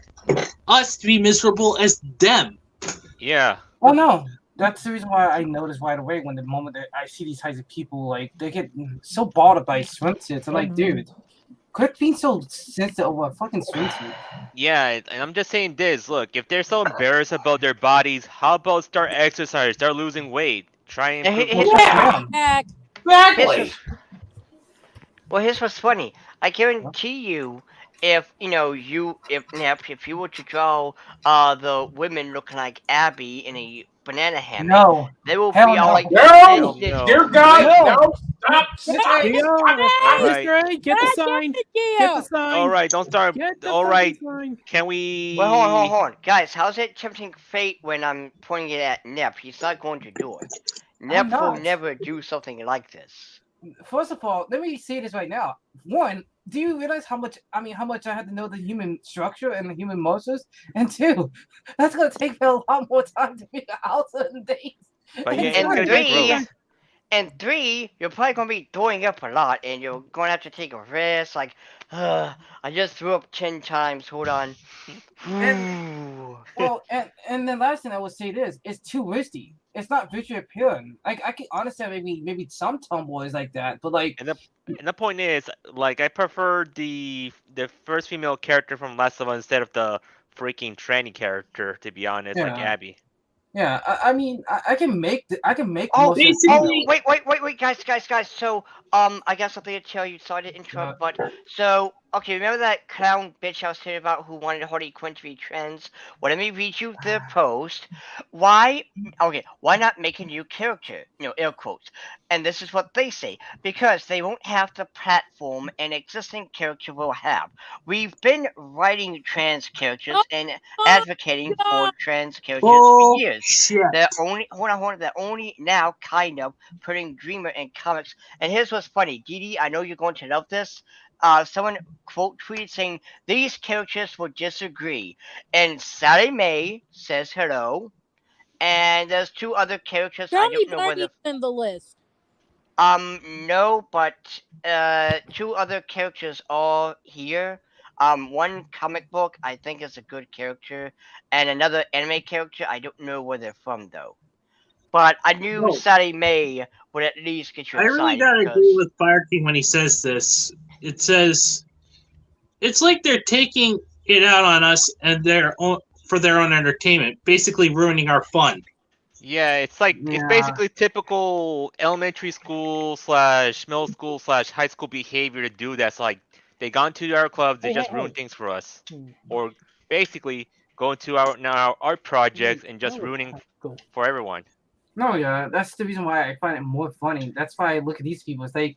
us to be miserable as them. Yeah. Oh no, that's the reason why I noticed right away when the moment that I see these types of people, like they get so bothered by swimsuits. I'm like, dude, quit being so sensitive over a fucking swimsuit. Yeah, and I'm just saying this. Look, if they're so embarrassed about their bodies, how about start exercise, start losing weight, try and And improve. here's Yeah, Heck, Exactly. Here's what's funny. I guarantee you, if if you were to draw the women looking like Abby in a banana hammock, no, they will hell be all no. like, No, this no. dear God, No. no, stop, Mr. stop. A, Yo, All right. Mr. A, get the Heck sign. yeah. Get the sign. All right, don't start. Get the All fucking right, sign. can we? well, hold on, guys. How's it tempting fate when I'm pointing it at Nep? He's not going to do it. Nep will not. never do something like this. First of all, let me say this right now. One, do you realize how much I had to know the human structure and the human motions? And two, that's gonna take me a lot more time to figure out certain things. But yeah, And it's gonna get three, gross. And three, you're probably gonna be throwing up a lot, and you're going to have to take a rest. Like, I just threw up 10 times. Hold on. Well, and the last thing I would say this, it's too risky. It's not visually appealing. Like I can understand maybe some tomboys like that, but like And the point is, like, I prefer the first female character from Last of Us instead of the freaking tranny character, to be honest, like Yeah. Abby. yeah, I mean I can make Oh, most of basically- female. wait, guys. So, I got something to tell you. Sorry to interrupt, but so, okay, remember that clown bitch I was telling you about who wanted Harley Quinn to be trans? Well, let me read you the post. Why not make a new character? Air quotes. And this is what they say. Because they won't have the platform an existing character will have. We've been writing trans characters and advocating for trans characters for years. Shit. They're only now kind of putting Dreamer in comics. And here's what's funny, Dee, I know you're going to love this. Someone quote tweeted saying these characters will disagree, and Sally Mae says hello, and there's two other characters. I Tell me don't know whether. Barney's in the list. No, but two other characters are here. One comic book I think is a good character, and another anime character I don't know where they're from though. But I knew No. Sally Mae would at least get you I really excited. gotta because- agree with Fire King when he says this. It says it's like they're taking it out on us and for their own entertainment, basically ruining our fun. Yeah, it's like it's Yeah. basically typical elementary school / middle / high school behavior to do that's like they gone to our clubs, they Hey, just hey, ruin hey. things for us, or basically going to our art projects and just Oh, ruining cool. for everyone. No, yeah, that's the reason why I find it more funny. That's why I look at these people. It's like,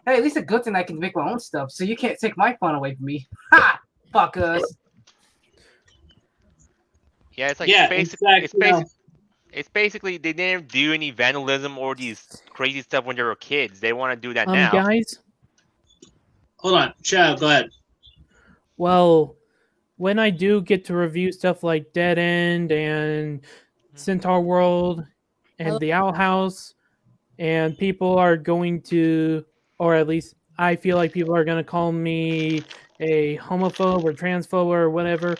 hey, at least a good thing I can make my own stuff, so you can't take my fun away from me. Ha! Fuckers. Yeah, it's like Yeah, it's basically they didn't do any vandalism or these crazy stuff when they were kids. They want to do that now. Guys, Hold on, Shadow, go ahead. well, when I do get to review stuff like Dead End and Centaur World and The Owl House, and people are going to, or at least I feel like people are going to call me a homophobe or transphobe or whatever.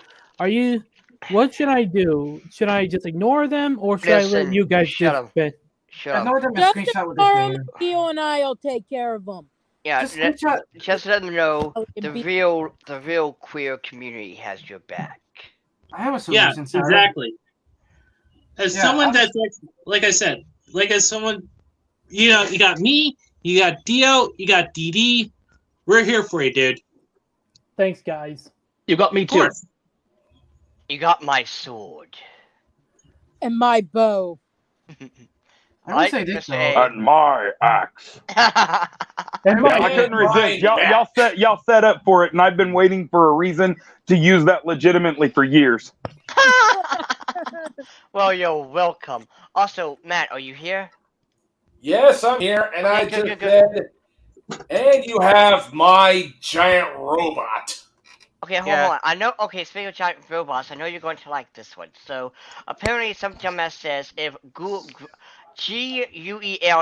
What should I do? Should I just ignore them, or should I Listen, let you guys shut up. defend? Shut I up. know them a Just screenshot with this ignore name. him, Theo and I will take care of them. Yeah, Just screenshot. just let them know Oh, the be- real queer community has your back. I have a Yeah, solution, Sarah. exactly. As Yeah, someone I'm- that's like I said, like as someone, you know, you got me, you got Dio, you got DD. We're here for you, dude. Thanks, guys. You got me Of too. course. You got my sword. and my bow. I would say this Mr. though. A. And my axe. And Yeah, I my couldn't Mine resist. Y'all next. y'all set up for it, and I've been waiting for a reason to use that legitimately for years. Well, you're welcome. Also, Matt, are you here? Yes, I'm here, and Okay, I good, just good. said, and you have my giant robot. Okay, hold Yeah. on. I know. Okay, speaking of giant robots, I know you're going to like this one. So, apparently, some dumbass says if Guel,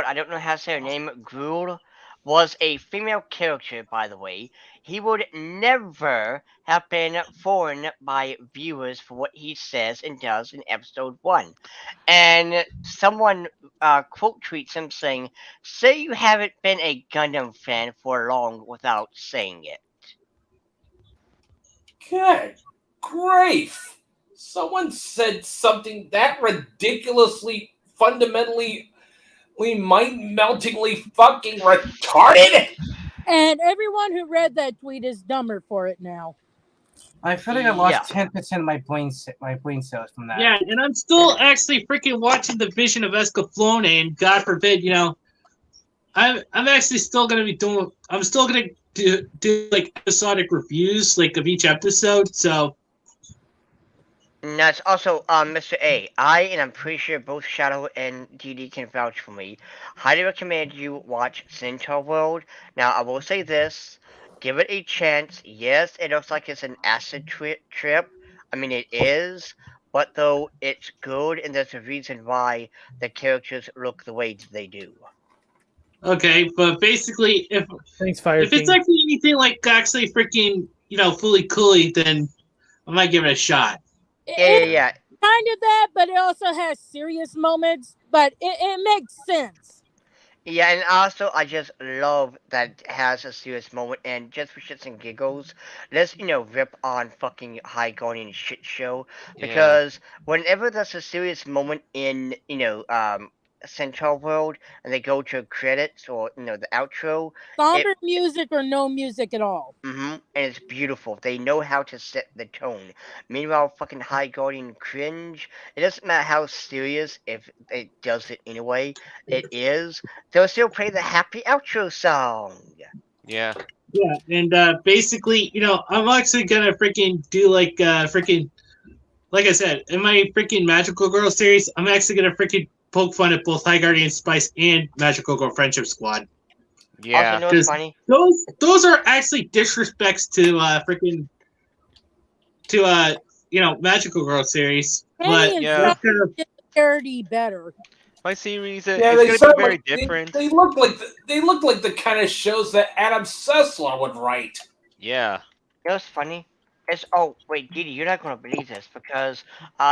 I don't know how to say her name, Gruel, was a female character, by the way, he would never have been foreign by viewers for what he says and does in episode 1. And someone quote tweets him saying, "Say you haven't been a Gundam fan for long without saying it." Good grief. Someone said something that ridiculously, fundamentally, mind-meltingly fucking retarded? And everyone who read that tweet is dumber for it now. I feel like I lost 10% of my brain cells from that. Yeah, and I'm still actually freaking watching the Vision of Escaflowne, and God forbid, you know, I'm actually still gonna be doing. I'm still gonna do like episodic reviews like of each episode. So And that's also Mr. A. And I'm pretty sure both Shadow and DD can vouch for me. Highly recommend you watch Centaur World. Now, I will say this. Give it a chance. Yes, it looks like it's an acid trip. I mean, it is. But though, it's good, and there's a reason why the characters look the way they do. okay, but basically, Thanks, Fire if it's King. actually anything like actually freaking fully coolly, then I might give it a shot. Yeah. Kind of that, but it also has serious moments. But it makes sense. Yeah, and also I just love that it has a serious moment, and just for shits and giggles, let's rip on fucking High Guardian shit show, because whenever there's a serious moment in Central World and they go to credits or the outro, Somber music or no music at all. and it's beautiful. They know how to set the tone. Meanwhile, fucking High Guardian cringe. It doesn't matter how serious, if it does it anyway, it is. They'll still play the happy outro song. Yeah. Yeah, and basically, I'm actually gonna freaking do like like I said in my freaking Magical Girl series. I'm actually gonna freaking poke fun at both High Guardian Spice and Magical Girl Friendship Squad. Also, know what's funny? Those are actually disrespects to Magical Girl series. But Kenny and parody better. My series Yeah, it's they gonna sound be very like different. they look like the kind of shows that Adam Sessler would write. Yeah. You know what's funny? Wait, Didi, you're not gonna believe this, because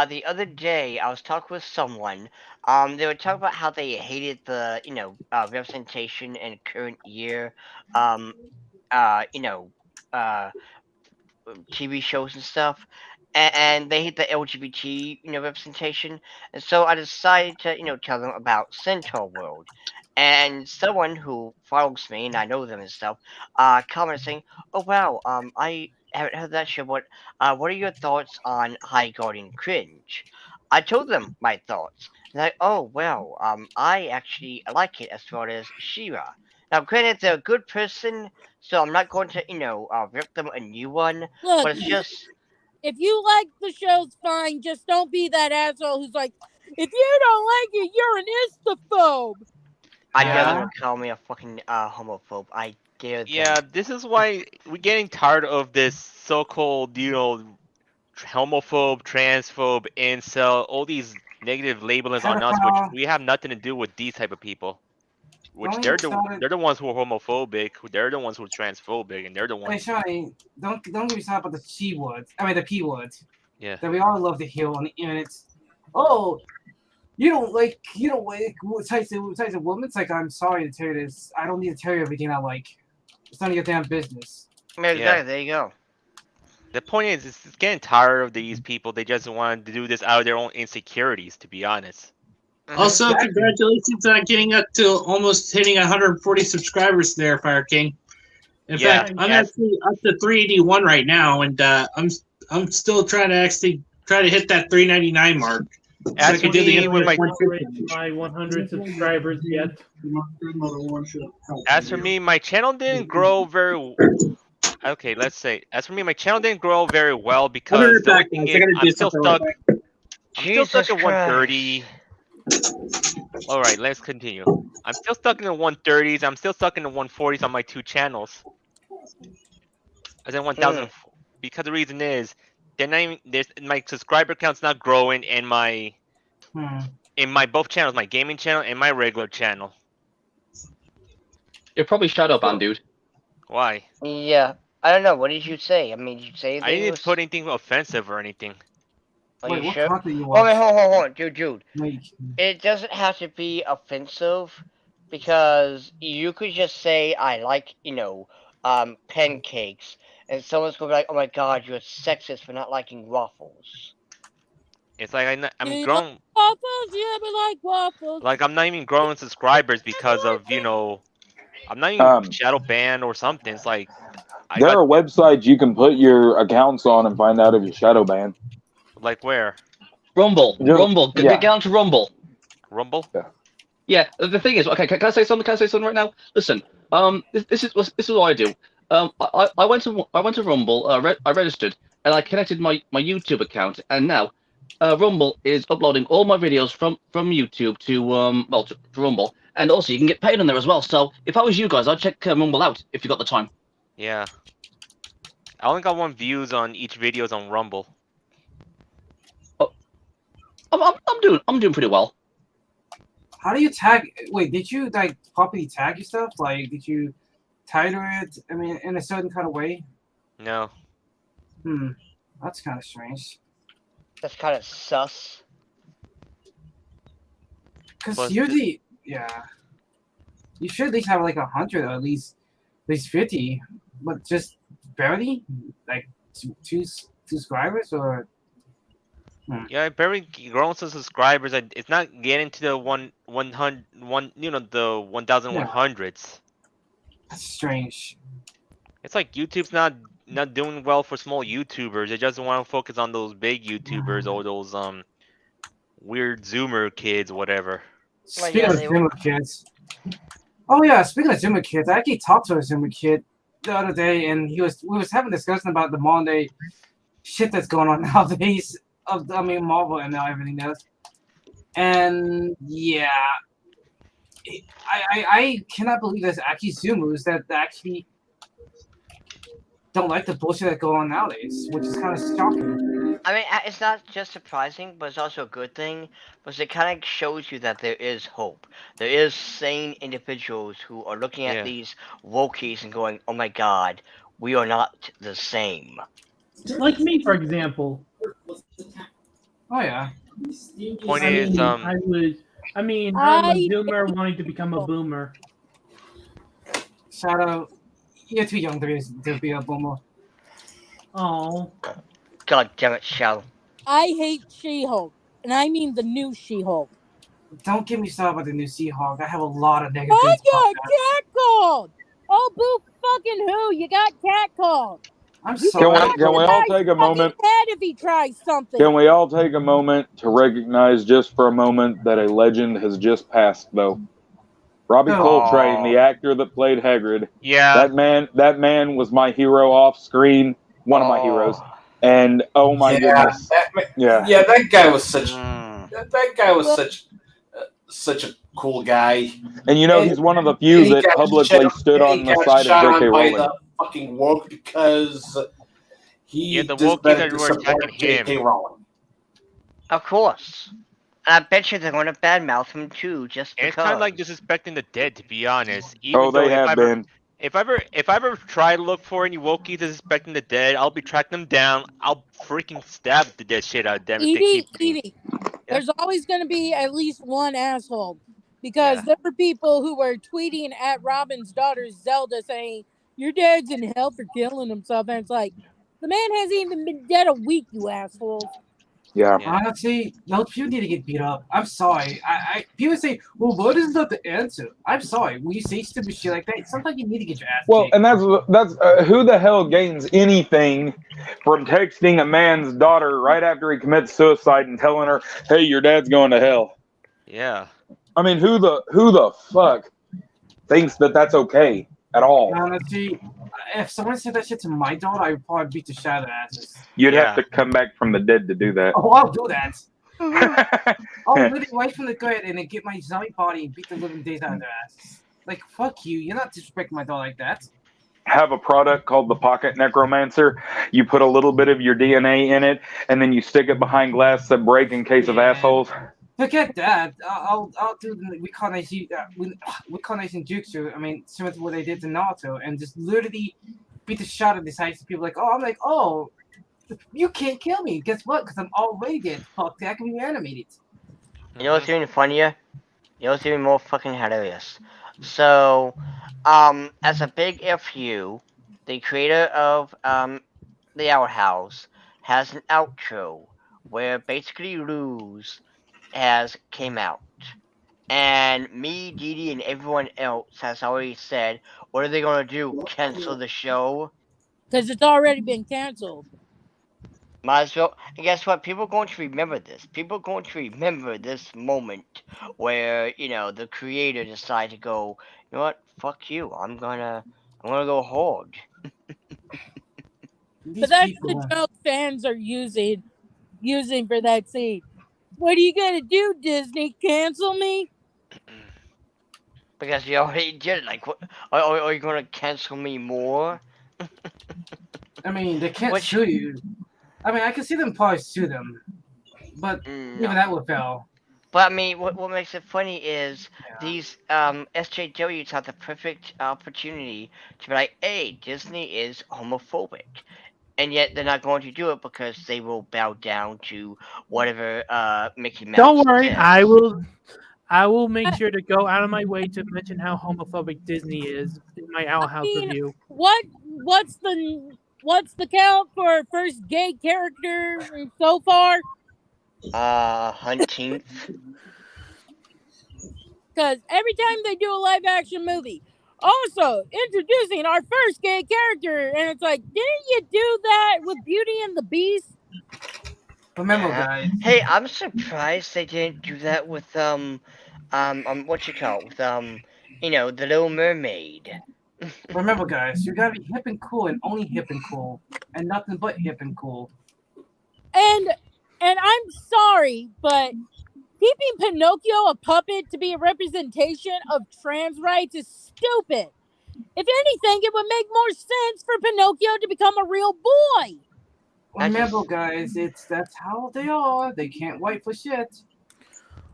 the other day I was talking with someone. They were talking about how they hated the representation in current year TV shows and stuff, and they hate the LGBT representation, and so I decided to tell them about Centaur World, and someone who follows me and I know them and stuff, commented saying, "Oh wow, I haven't heard that show. What are your thoughts on High Guardian Cringe?" I told them my thoughts. And like, oh well, I actually like it as well as Shira. Now, granted, they're a good person, so I'm not going to, rip them a new one. Look, But it's just, if you like the show's fine. Just don't be that asshole who's like, if you don't like it, you're an istaphobe. I dare them to call me a fucking homophobe. I dare them. Yeah, this is why we're getting tired of this so-called, homophobe, transphobe, incel, all these negative labelings on us, which we have nothing to do with these type of people. Which they're the ones who are homophobic, they're the ones who are transphobic, and they're the ones. Hey, Shawnee, don't get me started about the C words. I mean the P words. Yeah. That we all love to hear on the internet. Oh, you don't like what types of women? It's like, I'm sorry to tell you this. I don't need to tell you everything I like. It's none of your damn business. Exactly. There you go. The point is, it's getting tired of these people. They just want to do this out of their own insecurities, to be honest. Also, Exactly. congratulations on getting up to almost hitting 140 subscribers there, Fire King. In Yeah, fact, I'm actually up to 381 right now, and I'm still trying to actually try to hit that 399 mark. So I As for can do the me, with my 150. my 100 subscribers yet. As for me, my channel didn't grow very. Okay, let's say. As for me, my channel didn't grow very well I'll be because right the only back, thing guys. I is gotta I'm do still something real stuck. quick. I'm still stuck Jesus at 130. All right, let's continue. I'm still stuck in the 130s. I'm still stuck in the 140s on my two channels. As in 1,000. Because the reason is, they're not even, my subscriber count's not growing in my both channels, my gaming channel and my regular channel. You're probably shadow banned, dude. Why? Yeah. I don't know. What did you say? I mean, did you say I didn't put anything offensive or anything. Are Wait, you what sure? content you Hold watch? on, hold on, dude. Wait. It doesn't have to be offensive, because you could just say I like, pancakes, and someone's gonna be like, "Oh my God, you're sexist for not liking waffles." It's like I'm You growing. waffles? Yeah, we like waffles. Like I'm not even growing subscribers because of I'm not even shadow banned or something. It's like I There got are websites you can put your accounts on and find out if you're shadow banned. like where Rumble. Just- Rumble. yeah. Get on to Rumble. Rumble. Yeah, the thing is, okay, can I say something? Can I say something right now? Listen, this is what I do. I went to Rumble. I registered and I connected my YouTube account, and now, Rumble is uploading all my videos from YouTube to Rumble, and also you can get paid on there as well. So if I was you guys, I'd check Rumble out if you got the time. Yeah. I only got 1 views on each videos on Rumble. I'm doing pretty well. How do you tag? Wait, did you like properly tag your stuff? Like, did you title it? I mean, in a certain kind of way? No. That's kind of strange. That's kind of sus. Because usually, yeah, you should at least have like 100 or at least 50, but just barely like two subscribers or. Yeah, I barely grown some subscribers. It's not getting to the 100, the 1,100s. That's strange. It's like YouTube's not doing well for small YouTubers. It doesn't want to focus on those big YouTubers or those weird Zoomer kids, whatever. Speaking of Zoomer kids. Oh yeah, speaking of Zoomer kids, I actually talked to a Zoomer kid the other day, and we was having a discussion about the modern day shit that's going on nowadays. Marvel and now everything else. And yeah, I cannot believe there's actually Zoomers that actually don't like the bullshit that go on nowadays, which is kind of shocking. I mean, it's not just surprising, but it's also a good thing, because it kind of shows you that there is hope. There is sane individuals who are looking at these wokies and going, "Oh my God, we are not the same." Like me, for example. Oh yeah. Point I is, mean, I'm a Zoomer wanting to become a boomer. Shadow, you're too young to be a boomer. Oh. God damn it, Shadow. I hate She-Hulk, and I mean the new She-Hulk. Don't get me started about the new She-Hulk. I have a lot of negative I things about got that. catcalled. Oh, boo fucking who? You got catcalled. I'm You sorry. Can we all take a moment? Head if he tries something. Can we all take a moment to recognize just for a moment that a legend has just passed, though? Robbie Coltrane, the actor that played Hagrid. Yeah. That man was my hero off screen, one of my heroes. And oh my goodness. That guy was such that guy was such a cool guy. And he's one of the few that publicly stood on the side of J.K. Rowling. The fucking woke because he the just wokies better were support attacking J.K. him. Rowling. Of course. And I bet you they're going to badmouth him too, just because. It's kind of like disrespecting the dead, to be honest. They have been. If I ever try to look for any wokies disrespecting the dead, I'll be tracking them down. I'll freaking stab the dead shit out of them if they keep. There's always going to be at least one asshole, because there were people who were tweeting at Robin's daughter Zelda saying, your dad's in hell for killing himself. And it's like, the man hasn't even been dead a week, you assholes. Yeah. Yeah. Honestly, those people need to get beat up. I'm sorry. People say, "Well, what is not the answer?" I'm sorry. When you say stupid shit like that, sometimes you need to get your ass Well, kicked. and that's who the hell gains anything from texting a man's daughter right after he commits suicide and telling her, "Hey, your dad's going to hell." Yeah. I mean, who the fuck thinks that that's okay at all? Honestly, if someone said that shit to my daughter, I would probably beat the shit out of their asses. You'd Yeah. have to come back from the dead to do that. Oh, I'll do that. I'll literally right from the gut and then get my zombie body and beat the living days out of their asses. Like, fuck you. You're not disrespecting my daughter like that. Have a product called the Pocket Necromancer. You put a little bit of your DNA in it, and then you stick it behind glass that break in case of Yeah. assholes. Forget that. I'll do the recarnation jutsu. I mean, similar to what they did to Naruto, and just literally beat the shot of these heights. People like, oh, I'm like, oh, you can't kill me. Guess what? Because I'm already dead. Fuck, I can be reanimated. You know what's even funnier? You know what's even more fucking hilarious? So, as a big FU, the creator of the Outhouse has an outro where basically Lose has came out. And me, Didi, and everyone else has already said, what are they gonna do? Cancel the show? Because it's already been canceled. Might as well. And guess what? People are going to remember this. People are going to remember this moment where, you know, the creator decided to go, you know what? Fuck you. I'm gonna go hard. These But that's people, the joke fans are using for that scene. What are you gonna do, Disney? Cancel me? Because you already did it. Like, what? Are you gonna cancel me more? I mean, they can't Which- sue you. I mean, I can see them probably sue them, but No. even that would fail. But I mean, what makes it funny is Yeah. these SJWs have the perfect opportunity to be like, hey, Disney is homophobic. And yet they're not going to do it because they will bow down to whatever Mickey Mouse Don't worry, says. I will make sure to go out of my way to mention how homophobic Disney is in my Owl House mean, review. What's the count for first gay character so far? Hunteenth. Because every time they do a live action movie, also introducing our first gay character, and it's like, didn't you do that with Beauty and the Beast? Remember, Yeah. guys. Hey, I'm surprised they didn't do that with what you call it? With you know, the Little Mermaid. Remember, guys. You gotta be hip and cool, and only hip and cool, and nothing but hip and cool. And I'm sorry, but keeping Pinocchio a puppet to be a representation of trans rights is stupid. If anything, it would make more sense for Pinocchio to become a real boy. Remember, guys, that's how they are. They can't wait for shit.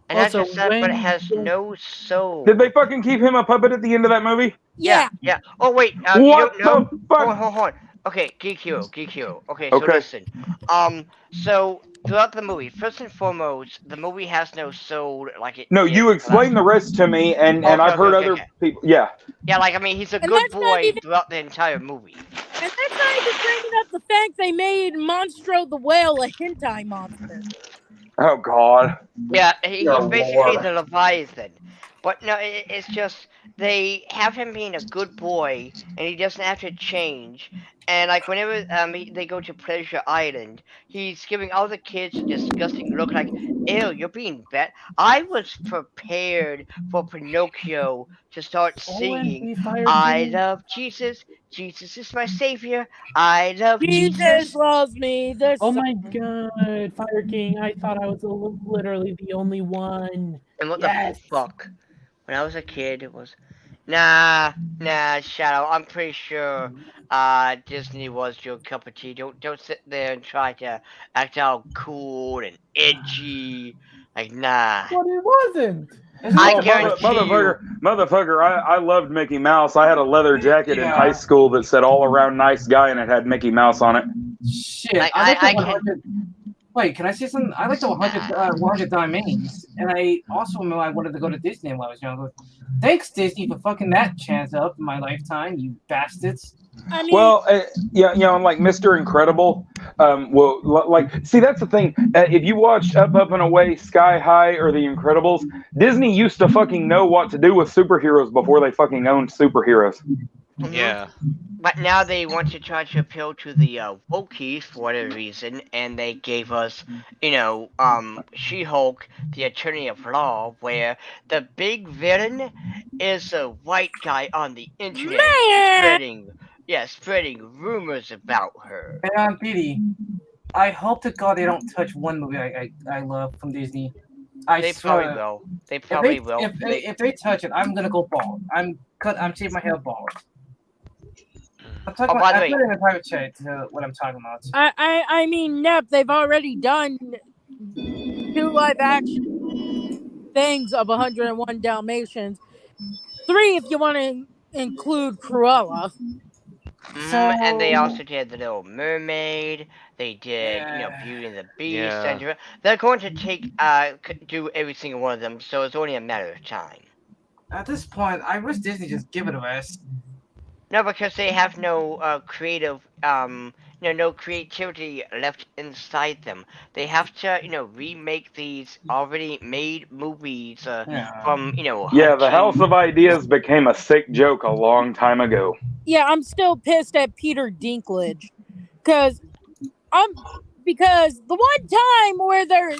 And Also, not just that, but it when- has no soul. Did they fucking keep him a puppet at the end of that movie? Yeah. Yeah. Oh wait, you What don't know? the fuck? Hold on. Okay, Geek Hero. Okay, so Okay. listen. So throughout the movie, first and foremost, the movie has no soul. Like it. No, did you explain the rest to me, and I've heard other people. Yeah. Yeah, like I mean, he's a And good that's not boy even- throughout the entire movie. And that's not even bringing up the fact they made Monstro the Whale a hentai monster. Oh God. Yeah, he's Dear basically Lord. the Leviathan. But no, it's just they have him being a good boy, and he doesn't have to change. And like whenever they go to Pleasure Island, he's giving all the kids a disgusting look, like, "Ew, you're being bad." I was prepared for Pinocchio to start singing, OMG, Fire "I King. love Jesus. Jesus is my savior. I love Jesus Jesus." loves me. Oh my god, Fire King! I thought I was literally the only one. And what Yes. the fuck? When I was a kid, it was, nah, Shadow. I'm pretty sure, Disney was your cup of tea. Don't sit there and try to act all cool and edgy. Like, nah. But it wasn't. I Oh, guarantee motherfucker! I loved Mickey Mouse. I had a leather jacket in Yeah. high school that said "all around nice guy" and it had Mickey Mouse on it. Shit. I I can- Wait, can I say something? I like the 100 Dalmatians, and I also remember I wanted to go to Disney when I was younger. Thanks, Disney, for fucking that chance up in my lifetime, you bastards. I mean, Well, yeah, like Mr. Incredible. See, that's the thing. If you watch Up and Away, Sky High, or The Incredibles, Disney used to fucking know what to do with superheroes before they fucking owned superheroes. Mhm. Yeah. But now they want to try to appeal to the wokies for whatever reason, and they gave us, She-Hulk, the Attorney of Law, where the big villain is a white guy on the internet man, spreading rumors about her. And Petey, I hope to God they don't touch one movie I love from Disney. I They swear, probably will. They if probably they will. if they touch it, I'm gonna go bald. I'm shaving my hair bald. I'm talking Oh, about. by the I way, put it in the private chat what I'm talking about. I mean, Nep, they've already done 2 live action things of 101 Dalmatians. 3 if you want to include Cruella. and they So also did the Little Mermaid. They did, yeah. Beauty and the Beast. Yeah. And they're going to do every single one of them. So it's only a matter of time. At this point, I wish Disney just give it a rest. No, because they have no creative, no creativity left inside them. They have to, remake these already made movies Yeah. from, Yeah, the Hunting. House of Ideas became a sick joke a long time ago. Yeah, I'm still pissed at Peter Dinklage because the one time where there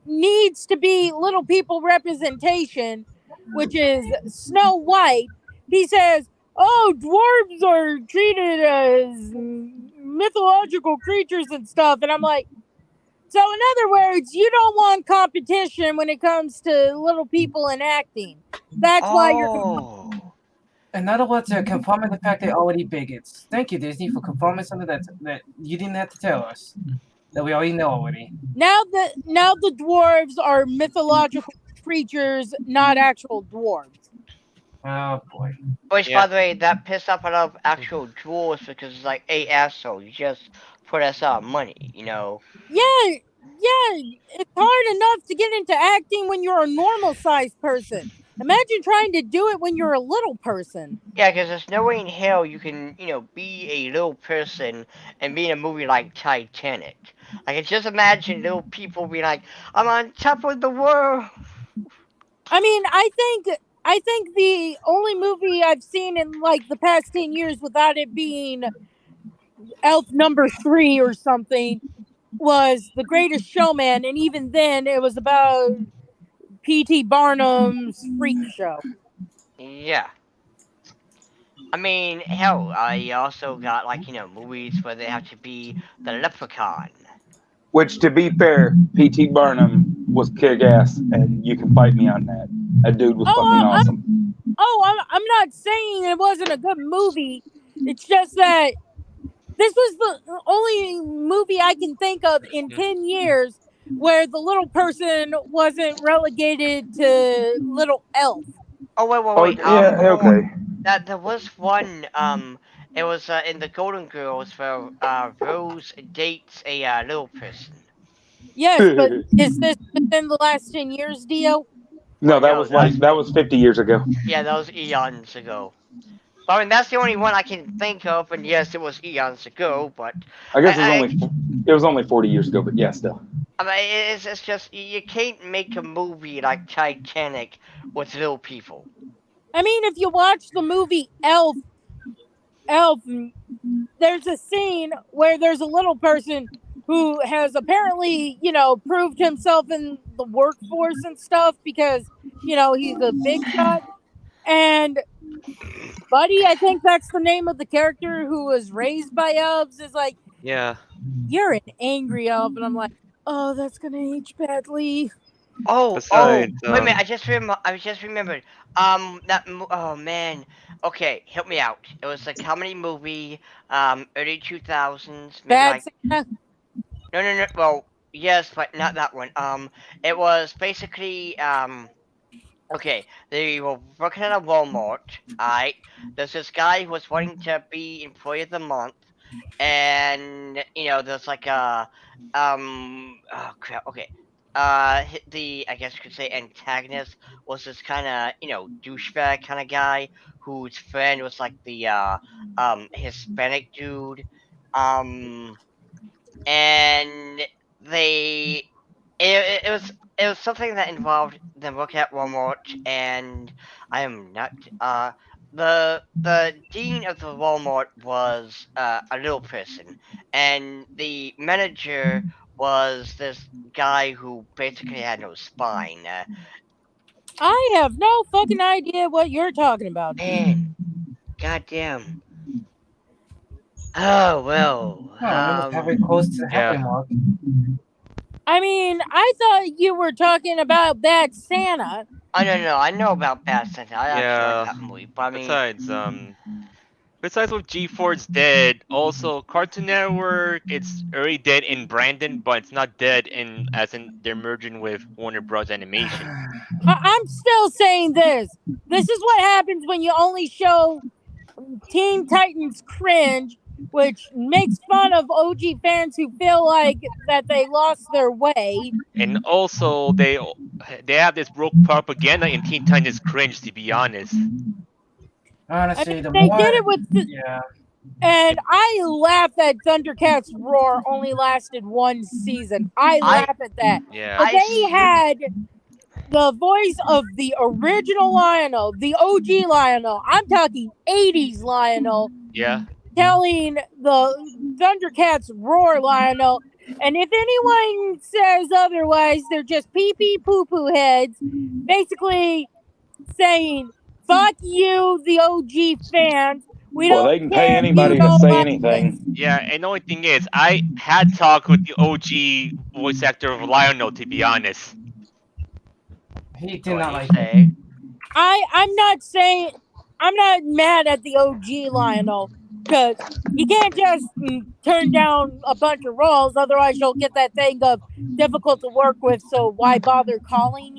needs to be little people representation, which is Snow White, he says, "Oh, dwarves are treated as mythological creatures and stuff," and I'm like, so in other words, you don't want competition when it comes to little people in acting. That's why you're. Oh. In other words, they're confirming the fact they're already bigots. Thank you, Disney, for confirming something that you didn't have to tell us. That we already know already. Now the dwarves are mythological creatures, not actual dwarves. Oh boy. Which, Yeah. by the way, that pissed off a lot of actual dwarves because it's like, hey, asshole, you just put us out money, Yeah, it's hard enough to get into acting when you're a normal sized person. Imagine trying to do it when you're a little person. Yeah, because there's no way in hell you can, be a little person and be in a movie like Titanic. I can just imagine little people be like, I'm on top of the world. I mean, I think the only movie I've seen in like the past 10 years without it being Elf number 3 or something was The Greatest Showman, and even then it was about P.T. Barnum's freak show. Yeah. I mean, hell, I also got, like, movies where they have to be the leprechaun. Which, to be fair, P.T. Barnum was kick ass, and you can fight me on that. That dude was fucking awesome. I'm not saying it wasn't a good movie. It's just that this was the only movie I can think of in 10 years where the little person wasn't relegated to little elf. Oh, wait, Oh, wait. yeah, okay. There was one, it was in the Golden Girls where Rose dates a little person. Yes, but is this within the last 10 years, Dio? No, that no, was 50 years ago. Yeah, that was eons ago. I mean, that's the only one I can think of, and yes, it was eons ago, but I guess it was only 40 years ago, but yeah, still. I mean, it's just, you can't make a movie like Titanic with little people. I mean, if you watch the movie Elf, there's a scene where there's a little person who has apparently, proved himself in the workforce and stuff because, he's a big shot. And Buddy, I think that's the name of the character who was raised by elves, is like, Yeah. you're an angry elf. And I'm like, oh, that's going to age badly. Besides, wait a minute, I just remembered. Oh man. Okay, help me out. It was a comedy movie, early 2000s, maybe Bad like. Santa? No. Well, yes, but not that one. It was basically, okay, they were working at a Walmart. Alright, there's this guy who was wanting to be Employee of the Month, and there's like a oh crap, okay. The, I guess you could say, antagonist was this kind of douchebag kind of guy whose friend was like the Hispanic dude, and they it was something that involved them working at Walmart, and I am not the dean of the Walmart was a little person, and the manager was this guy who basically had no spine. I have no fucking idea what you're talking about. Man, goddamn. Oh well. Oh, I'm almost halfway close to the Yeah. halfway mark. I mean, I thought you were talking about Bad Santa. Oh no, I know about Bad Santa. I actually Yeah. like that movie, but I mean, Besides with G4's dead, also Cartoon Network, it's already dead in Brandon, but it's not dead in as in they're merging with Warner Bros. Animation. I'm still saying this. This is what happens when you only show Teen Titans Cringe, which makes fun of OG fans who feel like that they lost their way. And also they have this broke propaganda in Teen Titans Cringe, to be honest. Honestly, the They more did it with yeah. and I laugh that Thundercats Roar only lasted one season. I laugh at that. Yeah. But they had the voice of the original Lionel, the OG Lionel. I'm talking 80s Lionel. Yeah. Telling the Thundercats Roar Lionel. And if anyone says otherwise, they're just pee-pee poo-poo heads. Basically saying, fuck you, the OG fans. We Well, don't they can care pay if anybody you to don't say like anything. this. Yeah, and the only thing is, I had talked with the OG voice actor of Lionel, to be honest. He did not like it. I'm not mad at the OG Lionel, because you can't just turn down a bunch of roles, otherwise you'll get that thing of difficult to work with, so why bother calling,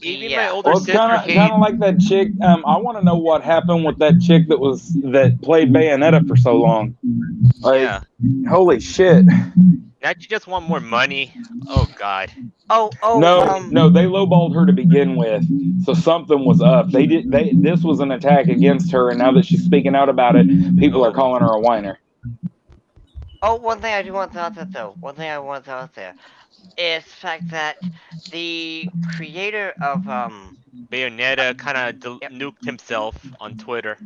Even my older Well, it's sister kind of like that chick. I want to know what happened with that chick that played Bayonetta for so long. Like, yeah. Holy shit! Now you just want more money. Oh god. No, they lowballed her to begin with, so something was up. This was an attack against her, and now that she's speaking out about it, people are calling her a whiner. Oh, one thing I do want to throw out there, though. One thing I want to throw out there is the fact that the creator of Bayonetta kind of nuked himself on Twitter.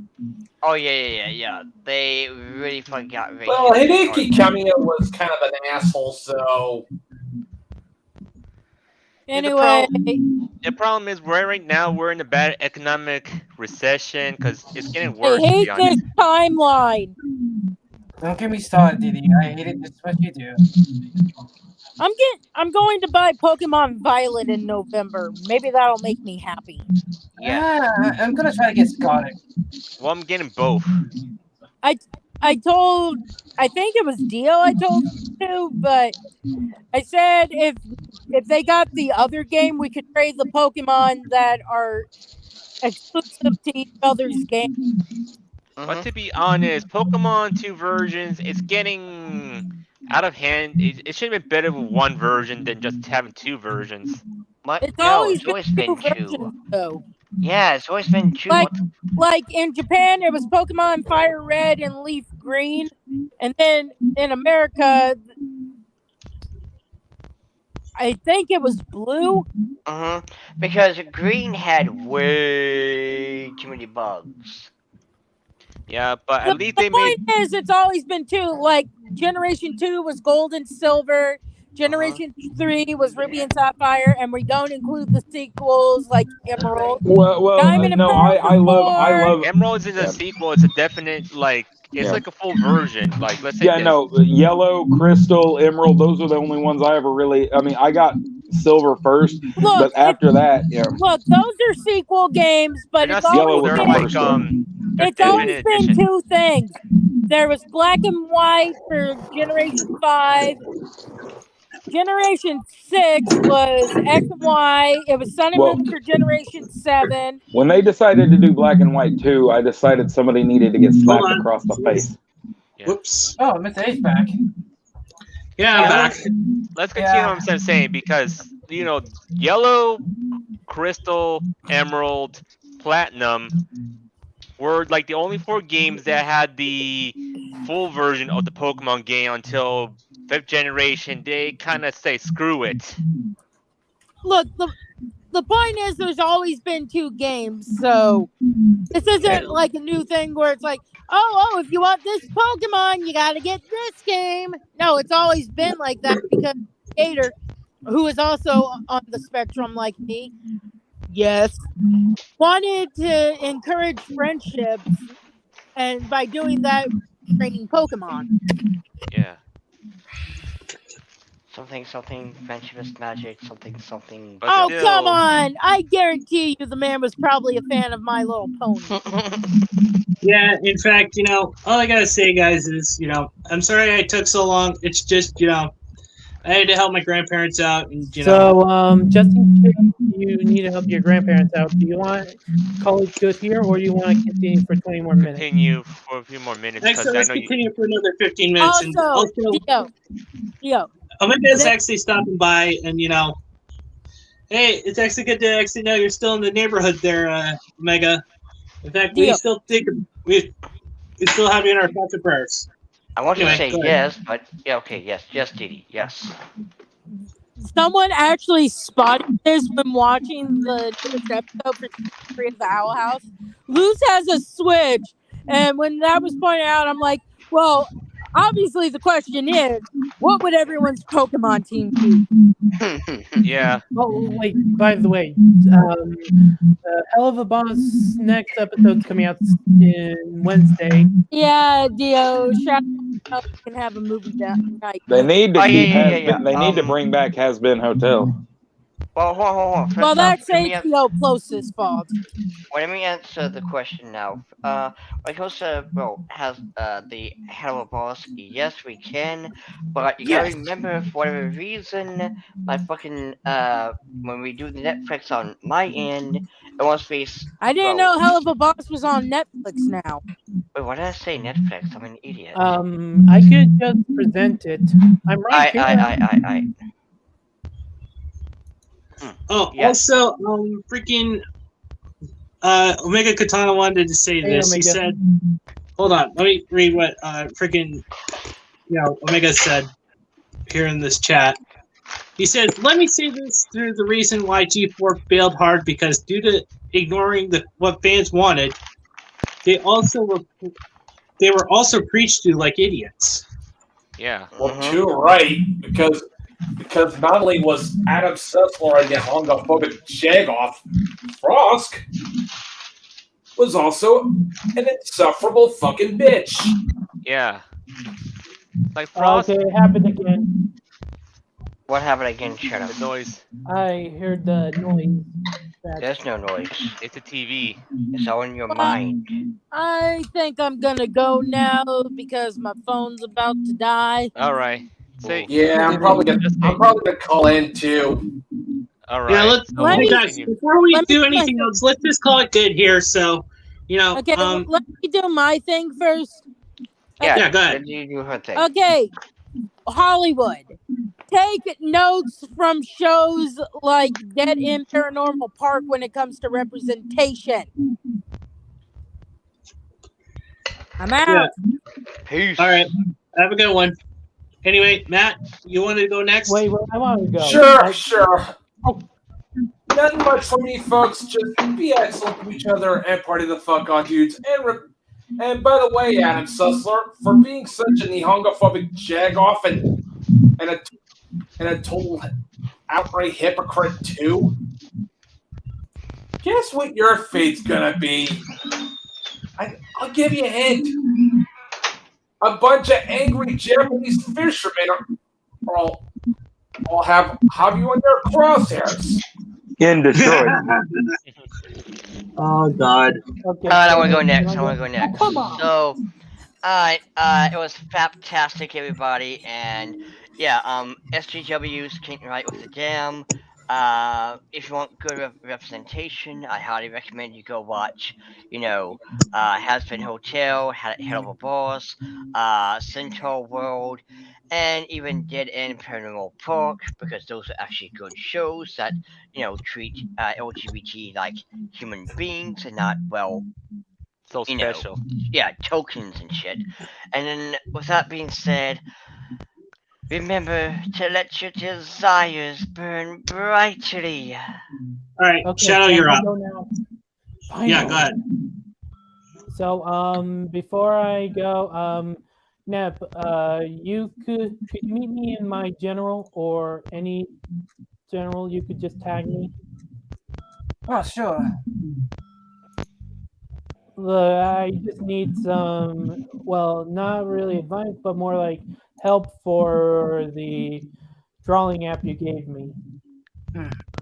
Oh yeah. They really fucking got racist. Well, Hideki Kamiya was kind of an asshole, so. Anyway, the problem is right now we're in a bad economic recession because it's getting I worse. hate to be honest. this timeline. Don't get me started, Didi. I hate it just what you do. I'm going to buy Pokemon Violet in November. Maybe that'll make me happy. Yeah, I'm gonna try to get Scarlet. Well, I'm getting both. I think it was Dio I told to, but I said if they got the other game, we could trade the Pokemon that are exclusive to each other's game. But to be honest, Pokemon 2 versions, it's getting out of hand. It should have been better with one version than just having two versions. It's always been two versions, though. Yeah, it's always been two. Like in Japan, it was Pokemon Fire Red and Leaf Green, and then in America, I think it was Blue. Because Green had way too many bugs. Yeah, but at least the point is, it's always been two. Like Generation 2 was Gold and Silver. Generation 3 was Ruby and Sapphire, and we don't include the sequels like Emerald. Well, Diamond and no, Pearl I love. Emerald isn't a sequel; it's a definite it's like a full version. Like let's say. Yeah, no, Yellow, Crystal, Emerald. Those are the only ones I ever really. I mean, I got Silver first, but after that, Look, those are sequel games, but it's always been, it's always been two things. There was Black and White for Generation 5. Generation 6 was X and Y. It was Sun and Moon for Generation 7. When they decided to do Black and White 2, I decided somebody needed to get slapped across the face. Whoops. Oh, Mr. Ace back. Yeah, I'm back. Let's continue Yeah. on what I'm saying because yellow, crystal, emerald, platinum were like the only 4 games that had the full version of the Pokemon game until 5th generation. They kind of say screw it. Look, the point is, there's always been 2 games, so this isn't like a new thing where it's like, oh, if you want this Pokemon, you got to get this game. No, it's always been like that because Gator, who is also on the spectrum like me, yes, wanted to encourage friendships, and by doing that, training Pokemon. Yeah. Something, friendship is magic, something. But Oh, still, come on. I guarantee you the man was probably a fan of My Little Pony. Yeah, in fact, all I gotta say, guys, is, I'm sorry I took so long. It's just, I had to help my grandparents out, and So, just in case you need to help your grandparents out, do you want to call it good here, or do you want to continue for 20 more minutes? continue for a few more minutes because Actually, I let's know you. continue for another 15 minutes. And Also, Dio, Omega's actually stopping by, and hey, it's actually good to actually know you're still in the neighborhood there, Omega. In fact, we Dio. still think we still have you in our thoughts and prayers. I want to Anyway, say go ahead. yes, but yeah, okay, yes, Didi, yes. Someone actually spotted this when watching the newest episode for Season 3 of the Owl House. Luz has a Switch, and when that was pointed out, I'm like, well, obviously the question is, what would everyone's Pokemon team be? Yeah. Oh, wait, by the way, Hell of a Boss next episode's coming out in Wednesday. Yeah, Dio, shout out, you can have a movie that night. They need to Oh, keep yeah. They need to bring back Has Been Hotel. Well, hold on. First Well, off, that's let me HBO Close's fault. let me answer the question now. When it comes to, has the Hell of a Boss, yes, we can, but you gotta remember, for whatever reason, my fucking, when we do the Netflix on my end, it wants to be. I didn't know Hell of a Boss was on Netflix now. Wait, why did I say Netflix? I'm an idiot. I could just present it. I'm right here. I. Oh, Yes. also, freaking Omega Katana wanted to say Hey, this. He Omega. said, "Hold on, let me read what freaking Omega said here in this chat." He says, "Let me say this through the reason why G4 failed hard because due to ignoring what fans wanted, they were also preached to like idiots." Yeah. Well, too right, because not only was Adam Sessler a homophobic jagoff, Frosk was also an insufferable fucking bitch. Yeah. Like Frost. Okay, it happened again. What happened again? Shut up. The noise. I heard the noise. There's no noise. It's a TV. It's all in your mind. I think I'm gonna go now because my phone's about to die. All right. Say. Yeah, I'm probably gonna call in too. All right. Yeah, let's so we'll guys, continue. before we let me do say anything else, let's just call it good here. So, Okay, let me do my thing first. Yeah, go ahead. You do her thing. Okay, Hollywood. Take notes from shows like Dead End Paranormal Park when it comes to representation. I'm out. Yeah. Peace. All right, have a good one. Anyway, Matt, you wanted to go next? Wait, I want to go. Sure. Nothing much for me, folks. Just be excellent to each other and party the fuck on, dudes. And by the way, Adam Sussler, for being such an homophobic jagoff and a total outright hypocrite too, guess what your fate's gonna be? I'll give you a hint. A bunch of angry Japanese fishermen all have you in their crosshairs. In Detroit. Oh God. Okay. I want to go next. Come on. So, it was fantastic, everybody, and yeah, SGWs came right with the jam. if you want good representation, I highly recommend you go watch, Has-Been Hotel, Hell of a Boss, Centaur World, and even Dead End Paranormal Park, because those are actually good shows that, treat LGBT like human beings and not, well, So special. tokens and shit. And then, with that being said, remember to let your desires burn brightly. All right, Okay, Shadow, can you're I up. go now? Yeah, go Finally. ahead. So, before I go, Nep, you could you meet me in my general or any general? You could just tag me. Oh, sure. I just need some, well, not really advice, but more like help for the drawing app you gave me.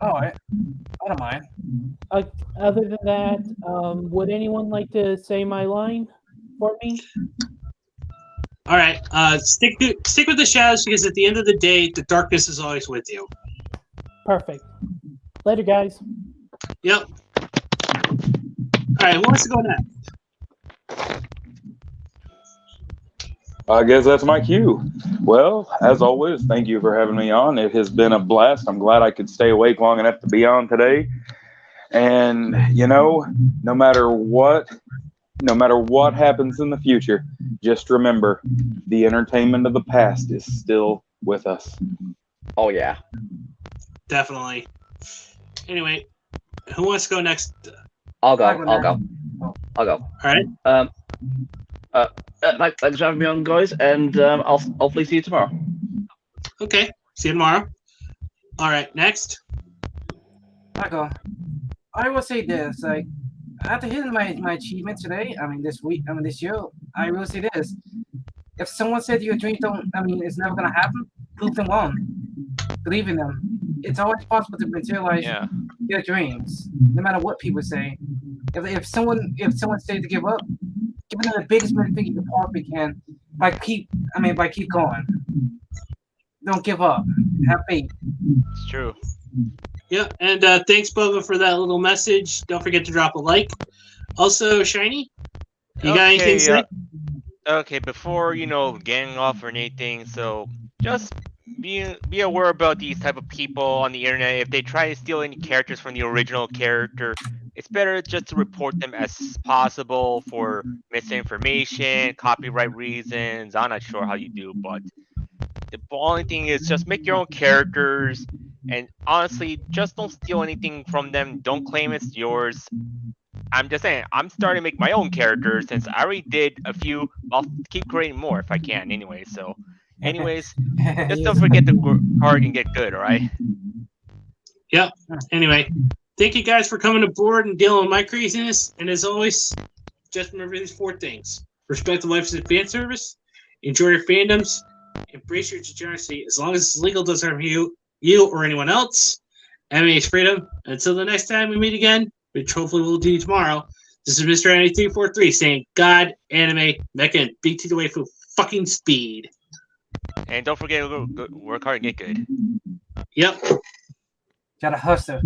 All right. I don't mind. Other than that, would anyone like to say my line for me? All right, stick with the shadows, because at the end of the day, the darkness is always with you. Perfect. Later, guys. Yep. All right, who wants to go next? I guess that's my cue. Well, as always, thank you for having me on. It has been a blast. I'm glad I could stay awake long enough to be on today. And no matter what happens in the future, just remember the entertainment of the past is still with us. Oh yeah. Definitely. Anyway, who wants to go next? I'll go. I go I'll go. next. I'll go. All right. Thanks for having me on, guys, and I'll hopefully see you tomorrow. Okay. See you tomorrow. All right. Next. I go. I will say this, like, after hitting my achievement today, this year, I will say this. If someone said your dreams it's never gonna happen, prove them wrong. Believe in them. It's always possible to materialize your dreams, no matter what people say. If someone says to give up, give them the biggest thing you possibly can by keep going. Don't give up. Have faith. It's true. Yeah, and thanks, Boba, for that little message. Don't forget to drop a like. Also, Shiny, you got anything to say? Okay, before getting off or anything, so just be aware about these type of people on the internet. If they try to steal any characters from the original character, it's better just to report them as possible for misinformation, copyright reasons. I'm not sure how you do, but the only thing is just make your own characters, and honestly, just don't steal anything from them. Don't claim it's yours. I'm just saying, I'm starting to make my own characters since I already did a few. I'll keep creating more if I can anyway. So, anyways, just don't forget to work hard and get good, alright? Yep. Anyway, thank you guys for coming aboard and dealing with my craziness. And as always, just remember these 4 things. Respect the life of the fan service. Enjoy your fandoms. Embrace your degeneracy. As long as it's legal, doesn't harm you or anyone else. Anime is freedom. Until the next time we meet again, which hopefully we'll do tomorrow. This is Mr. Anime 343 saying God, anime, mecha, and beat to the way for fucking speed. And don't forget to work hard and get good. Yep. Gotta hustle.